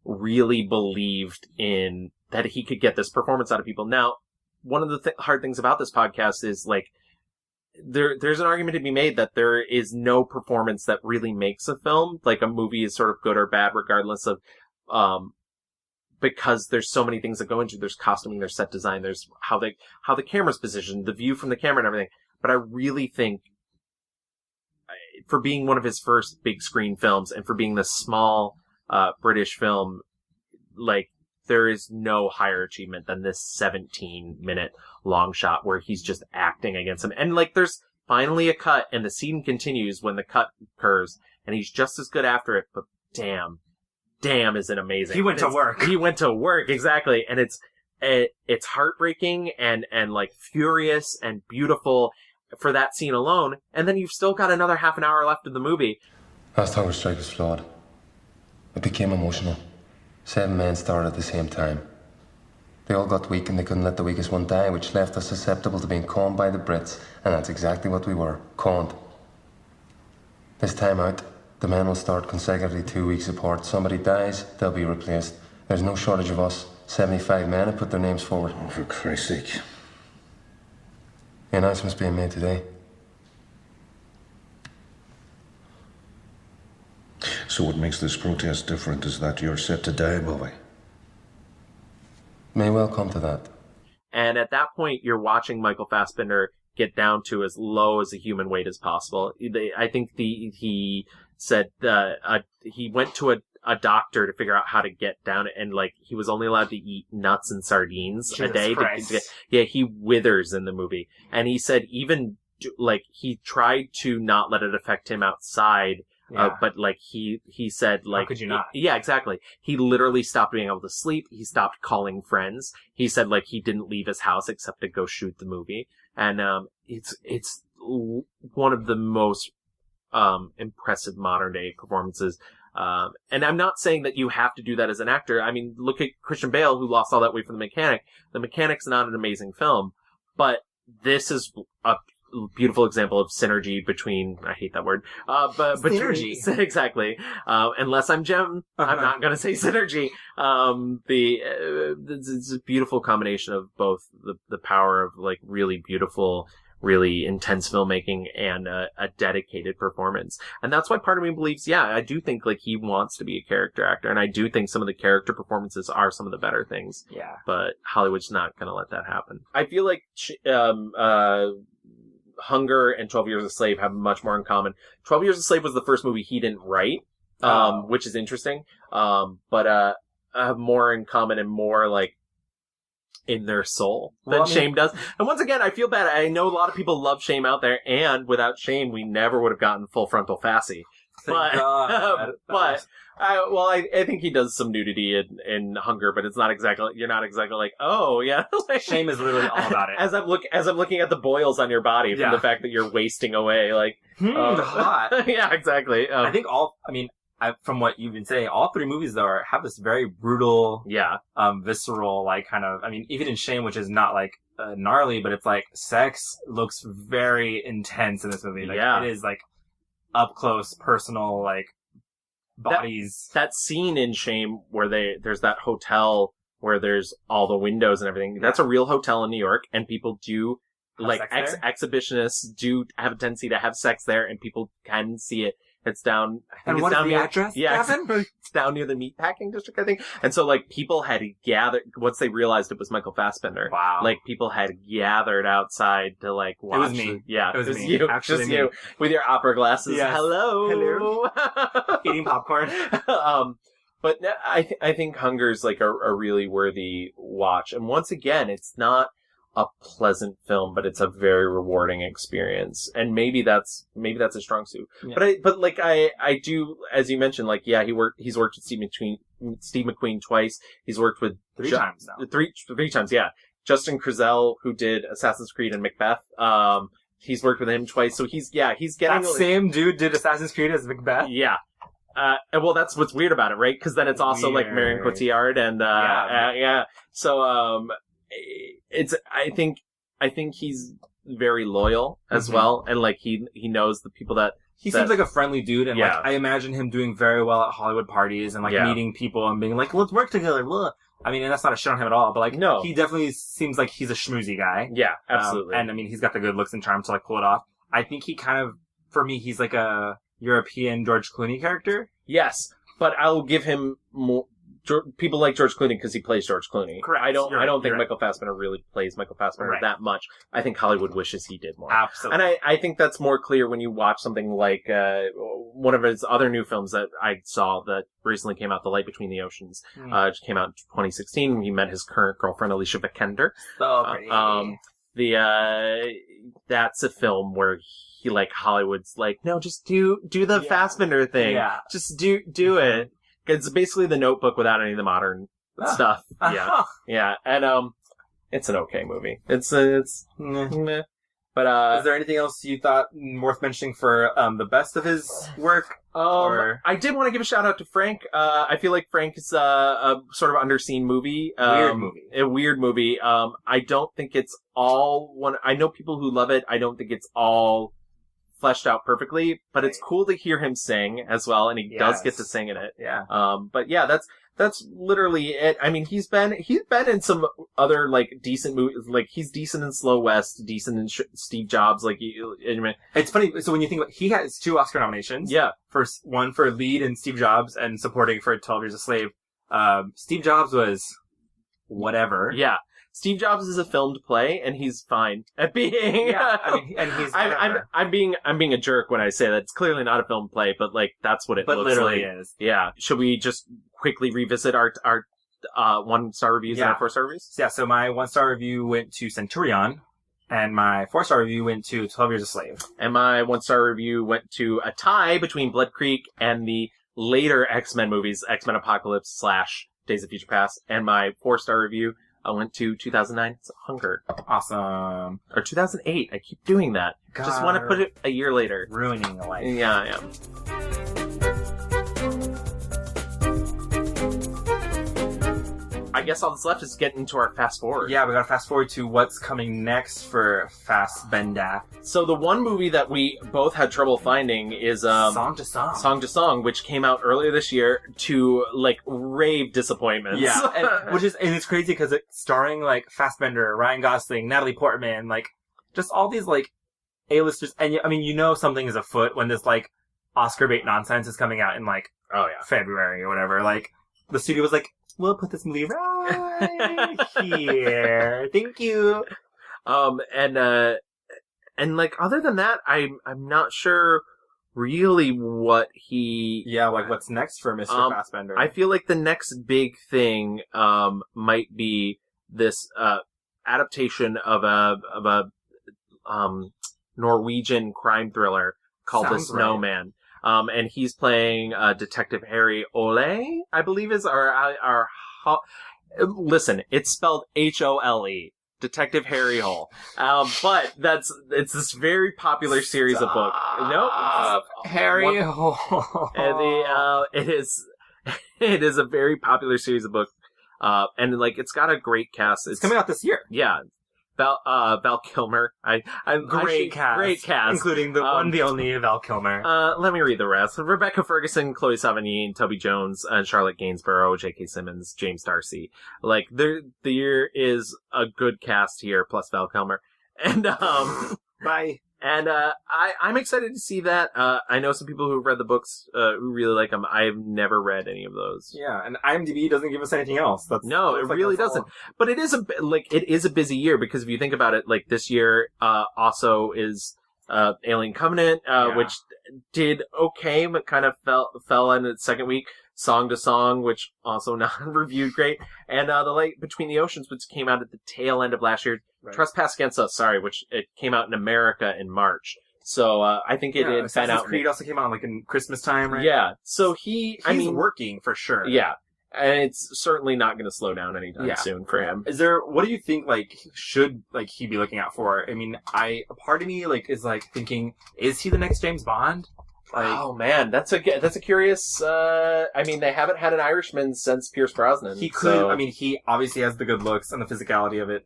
really believed in that he could get this performance out of people. Now, one of the hard things about this podcast is like there's an argument to be made that there is no performance that really makes a film. Like a movie is sort of good or bad regardless of because there's so many things that go into it. There's costuming, there's set design, there's how the camera's positioned, the view from the camera and everything. But I really think for being one of his first big screen films and for being this small British film, like there is no higher achievement than this 17-minute long shot where he's just acting against him. And like there's finally a cut and the scene continues when the cut occurs and he's just as good after it, but damn is it amazing. He went to work. He went to work, exactly. And it's heartbreaking and like furious and beautiful for that scene alone, and then you've still got another half an hour left of the movie. Last hunger strike was flawed. It became emotional. 7 men started at the same time. They all got weak and they couldn't let the weakest one die, which left us susceptible to being conned by the Brits, and that's exactly what we were, conned. This time out, the men will start consecutively 2 weeks apart. Somebody dies, they'll be replaced. There's no shortage of us. 75 men have put their names forward. Oh, for Christ's sake. The announcement's being made today. So what makes this protest different is that you're set to die, Bobby. May well come to that. And at that point, you're watching Michael Fassbender get down to as low as a human weight as possible. I think he said he went to a doctor to figure out how to get down, and like he was only allowed to eat nuts and sardines a day. He withers in the movie, and he said even like he tried to not let it affect him outside. But like he said, like, how could you not? Yeah, exactly. He literally stopped being able to sleep. He stopped calling friends. He said like he didn't leave his house except to go shoot the movie. And, it's one of the most, impressive modern day performances. And I'm not saying that you have to do that as an actor. I mean, look at Christian Bale, who lost all that weight for The Mechanic. The Mechanic's not an amazing film, but this is a beautiful example of synergy between, I hate that word, but synergy. Exactly. Unless I'm Jim, I'm not going to say synergy. It's a beautiful combination of both the power of like really beautiful, really intense filmmaking and a dedicated performance. And that's why part of me believes, I do think like he wants to be a character actor. And I do think some of the character performances are some of the better things. Yeah. But Hollywood's not going to let that happen. I feel like, Hunger and 12 Years a Slave have much more in common. 12 Years a Slave was the first movie he didn't write, which is interesting. But have more in common and more like in their soul than Shame does. And once again, I feel bad. I know a lot of people love Shame out there, and without Shame, we never would have gotten Full Frontal Fascie. I think he does some nudity in Hunger, but it's not exactly, you're not exactly like, oh, yeah. Like, Shame is literally all about it. As I'm looking at the boils on your body from the fact that you're wasting away, like, hot. Yeah, exactly. I think from what you've been saying, all 3 movies though have this very brutal, visceral, like kind of, I mean, even in Shame, which is not like gnarly, but it's like sex looks very intense in this movie. Like, it is like up close, personal, like bodies. That scene in Shame where there's that hotel where there's all the windows and everything. That's a real hotel in New York, and people do like exhibitionists do have a tendency to have sex there, and people can see it. It's down. And what is the address, Gavin? It's down near the meatpacking district, I think. And so, like, people had gathered once they realized it was Michael Fassbender. Wow! Like, people had gathered outside to like watch. It was me. It was me. You. Actually, just me. You with your opera glasses. Yes. Hello. Eating popcorn. But I think Hunger's like a really worthy watch. And once again, it's not a pleasant film, but it's a very rewarding experience. And maybe that's a strong suit. Yeah. But I do, as you mentioned, like, yeah, he's worked with Steve McQueen twice. He's worked with three times now. Three times, yeah. Justin Kurzel, who did Assassin's Creed and Macbeth. He's worked with him twice, so he's getting... That same dude did Assassin's Creed as Macbeth? Yeah. And well, that's what's weird about it, right? Because then it's also like Marion Cotillard and, yeah. So, I think he's very loyal as well. And like, he knows the people that... He seems like a friendly dude, and like, I imagine him doing very well at Hollywood parties and like meeting people and being like, let's work together. Blah. I mean, and that's not a shit on him at all, but like, no, he definitely seems like he's a schmoozy guy. Yeah, absolutely. And I mean, he's got the good looks and charm to like pull it off. I think he kind of, for me, he's like a European George Clooney character. Yes, but I'll give him more. People like George Clooney because he plays George Clooney. Correct. I don't think Michael Fassbender really plays Michael Fassbender that much. I think Hollywood wishes he did more. Absolutely. And I think that's more clear when you watch something like one of his other new films that I saw that recently came out, The Light Between the Oceans. Which came out in 2016. He met his current girlfriend, Alicia Vikander. So pretty. That's a film where he, like, Hollywood's like, no, just do the Fassbender thing. Yeah. Just do it. It's basically The Notebook without any of the modern stuff. Yeah. Yeah. And, it's an okay movie. It's meh. But, is there anything else you thought worth mentioning for, the best of his work? I did want to give a shout out to Frank. I feel like Frank is a sort of underseen movie. A weird movie. I don't think it's all I know people who love it. I don't think it's all fleshed out perfectly, but it's cool to hear him sing as well, and he does get to sing in it. Yeah. But yeah, that's literally it. I mean, he's been in some other like decent movies. Like, he's decent in Slow West, decent in Steve Jobs. Like, it's funny. So when you think about, he has 2 Oscar nominations. Yeah. One for lead in Steve Jobs and supporting for 12 Years a Slave. Steve Jobs was whatever. Yeah. Steve Jobs is a filmed play, and he's fine at being. Yeah, I mean, and he's. I'm being a jerk when I say that. It's clearly not a filmed play, but like, that's what it looks literally like. Is. Yeah. Should we just quickly revisit our 1-star reviews and our 4-star reviews? Yeah. So my 1-star review went to Centurion, and my 4-star review went to 12 Years a Slave. And my 1-star review went to a tie between Blood Creek and the later X-Men movies, X-Men Apocalypse / Days of Future Past. And my 4-star review went to 2009's Hunger. Awesome. Or 2008. I keep doing that. God, just want to put it a year later. Ruining a life. Yeah, I am. I guess all that's left is get into our fast forward. Yeah, we gotta fast forward to what's coming next for Fassbender. So the one movie that we both had trouble finding is Song to Song. Song to Song, which came out earlier this year to like rave disappointments. Yeah, and it's crazy because it's starring like Fassbender, Ryan Gosling, Natalie Portman, like just all these like A-listers. And I mean, you know something is afoot when this like Oscar bait nonsense is coming out in like February or whatever. Like the studio was like, we'll put this movie right here. Thank you. And like, other than that, I'm not sure really what he... Yeah, like what's next for Mr. Fassbender. I feel like the next big thing, might be this, adaptation of a Norwegian crime thriller called The Snowman. Right. And he's playing, Detective Harry Ole, I believe is listen, it's spelled Hole. Detective Harry Hole. But it's this very popular series of books. Nope. Harry Hole. And it is a very popular series of books. And like, it's got a great cast. It's coming out this year. Yeah. Val Kilmer. Great cast. Including the one, the only Val Kilmer. Let me read the rest. Rebecca Ferguson, Chloe Sevigny, Toby Jones, and Charlotte Gainsborough, J.K. Simmons, James Darcy. Like, there is a good cast here, plus Val Kilmer. And, Bye. And, I'm excited to see that. I know some people who've read the books, who really like them. I've never read any of those. Yeah, and IMDb doesn't give us anything else. It really doesn't. But it is a busy year, because if you think about it, like, this year, also is, Alien Covenant, which did okay, but kind of fell in its second week. Song to Song, which also not reviewed great, and The Light Between the Oceans, which came out at the tail end of last year. Right. Trespass Against Us, which it came out in America in March. So I think it did fan out. Creed also came out like in Christmas time, right? Yeah. So he's working for sure. Yeah. And it's certainly not going to slow down anytime soon for him. What do you think, should, he be looking out for? I mean, part of me, is, thinking, is he the next James Bond? Oh man, that's a curious, they haven't had an Irishman since Pierce Brosnan. He could, he obviously has the good looks and the physicality of it.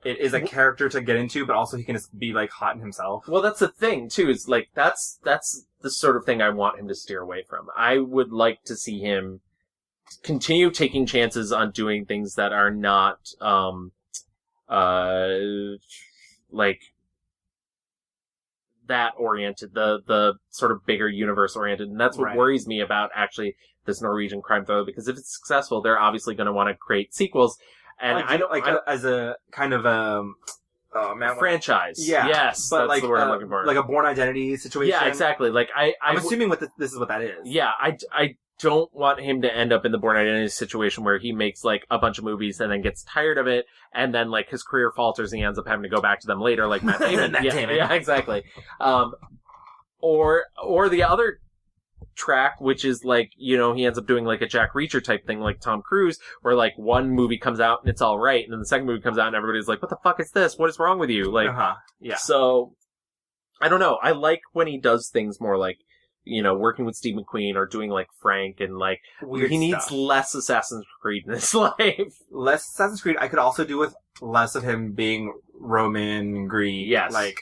It is a character to get into, but also he can just be, hot in himself. Well, that's the thing, too, is, that's the sort of thing I want him to steer away from. I would like to see him continue taking chances on doing things that are not, that oriented, the sort of bigger universe oriented. And that's what worries me about actually this Norwegian crime thriller, because if it's successful, they're obviously going to want to create sequels. And as a kind of, franchise. Yeah. Yes. But that's the word I'm looking for. Like a Born Identity situation. Yeah, exactly. I'm assuming this is what that is. Yeah, I don't want him to end up in the Born Identity situation where he makes a bunch of movies and then gets tired of it, and then his career falters and he ends up having to go back to them later, like Matt Damon. Yeah, exactly. Or the other track, which is he ends up doing a Jack Reacher type thing like Tom Cruise, where one movie comes out and it's all right, and then the second movie comes out and everybody's like, what the fuck is this? What is wrong with you? Yeah. So I don't know. I like when he does things more working with Steve McQueen or doing Frank and weird he needs stuff. Less Assassin's Creed in his life. Less Assassin's Creed. I could also do with less of him being Roman Greed. Yes. We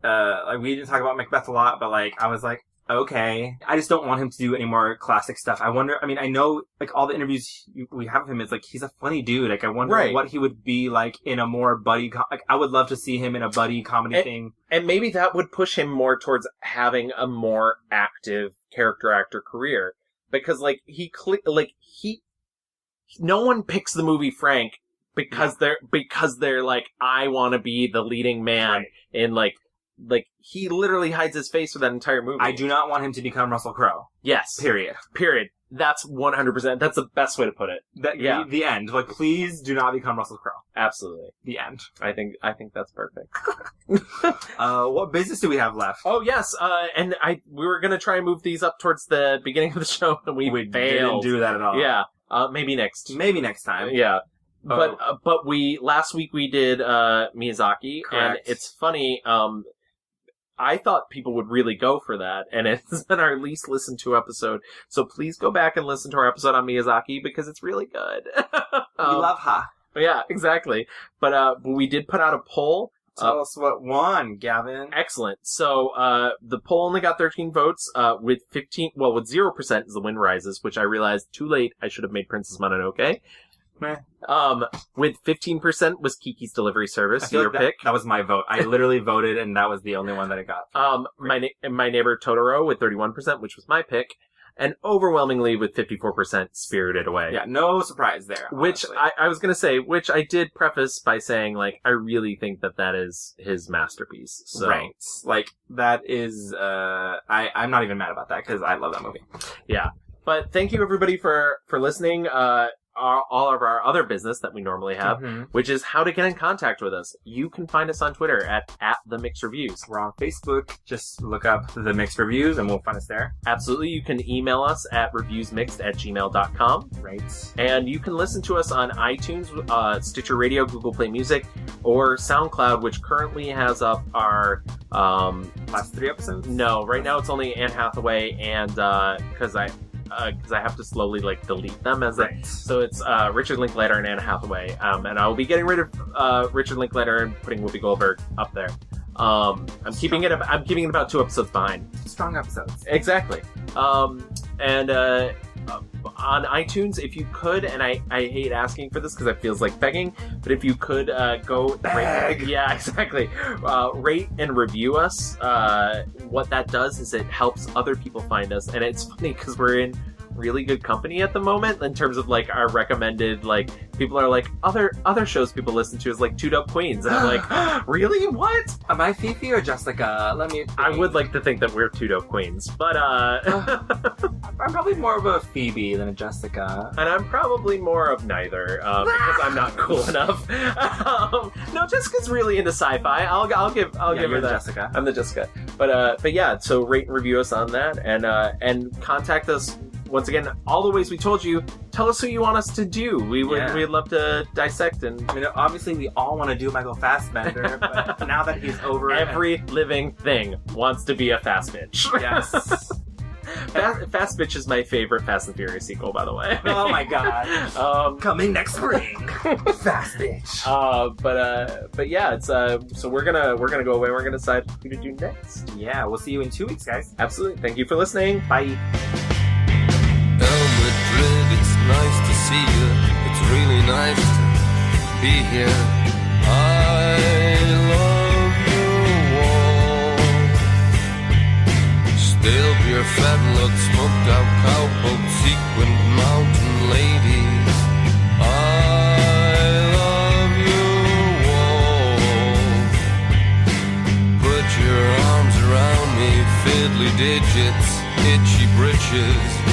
didn't talk about Macbeth a lot, but I was okay. I just don't want him to do any more classic stuff. I wonder, I know, all the interviews we have of him, it's he's a funny dude. I wonder what he would be in a more buddy, I would love to see him in a buddy comedy thing. And maybe that would push him more towards having a more active character actor career. Because, no one picks the movie Frank because they're I want to be the leading man in, he literally hides his face for that entire movie. I do not want him to become Russell Crowe. Yes. Period. That's 100%. That's the best way to put it. The end. Please do not become Russell Crowe. Absolutely. The end. I think that's perfect. What business do we have left? Oh, yes. And we were going to try and move these up towards the beginning of the show, and we failed. Didn't do that at all. Yeah. Maybe next time. Yeah. But last week we did, Miyazaki. Correct. And it's funny, I thought people would really go for that, and it's been our least listened to episode. So please go back and listen to our episode on Miyazaki because it's really good. We love Ha. Yeah, exactly. But we did put out a poll. Tell us what won, Gavin. Excellent. So the poll only got 13 votes. With 0% is the wind rises, which I realized too late. I should have made Princess Mononoke. Meh. With 15% was Kiki's Delivery Service, your pick. That was my vote. I literally voted, and that was the only one that I got. My Neighbor Totoro with 31%, which was my pick, and overwhelmingly with 54% Spirited Away. Yeah, no surprise there. Which I was gonna say, which I did preface by saying, I really think that is his masterpiece. So. Right. That is, I'm not even mad about that, because I love that movie. Yeah. But thank you everybody for listening. All of our other business that we normally have, which is how to get in contact with us. You can find us on Twitter at The Mixed Reviews. We're on Facebook. Just look up The Mixed Reviews and we'll find us there. Absolutely. You can email us at reviewsmixed@gmail.com. Right. And you can listen to us on iTunes, Stitcher Radio, Google Play Music, or SoundCloud, which currently has up our last 3 episodes? No, right now it's only Anne Hathaway, and because I have to slowly delete them so it's Richard Linklater and Anne Hathaway, and I will be getting rid of Richard Linklater and putting Whoopi Goldberg up there. I'm keeping it about 2 episodes behind. Strong episodes. Exactly. And on iTunes, if you could, and I hate asking for this because it feels like begging, but if you could go beg. Yeah, exactly. Rate and review us. What that does is it helps other people find us, and it's funny because we're in really good company at the moment in terms of like our recommended, like people are like other shows people listen to is like Two Dope Queens, and I'm like, really? What? Am I Fifi or Jessica? Let me think. I would like to think that we're Two Dope Queens, but I'm probably more of a Phoebe than a Jessica. and I'm probably more of neither because I'm not cool enough. No, Jessica's really into sci-fi. I'll give you're her that. Jessica. I'm the Jessica. But yeah, so rate and review us on that, and contact us once again. All the ways we told you. Tell us who you want us to do. We'd love to dissect and. I mean, obviously, we all want to do Michael Fassbender, but now that he's over, Every living thing wants to be a fast bitch. yes. Fast Bitch is my favorite Fast and Furious sequel, by the way. Oh my god. Coming next spring. Fast bitch. But yeah, it's so we're gonna go away. We're gonna decide who to do next. Yeah, we'll see you in 2 weeks, guys. Absolutely. Thank you for listening. Bye. El Madrid, it's nice to see you. It's really nice to be here. I love you all. Stale beer, fat look, smoked out cowpoke, sequined mountain ladies. I love you all. Put your arms around me, fiddly digits, itchy britches.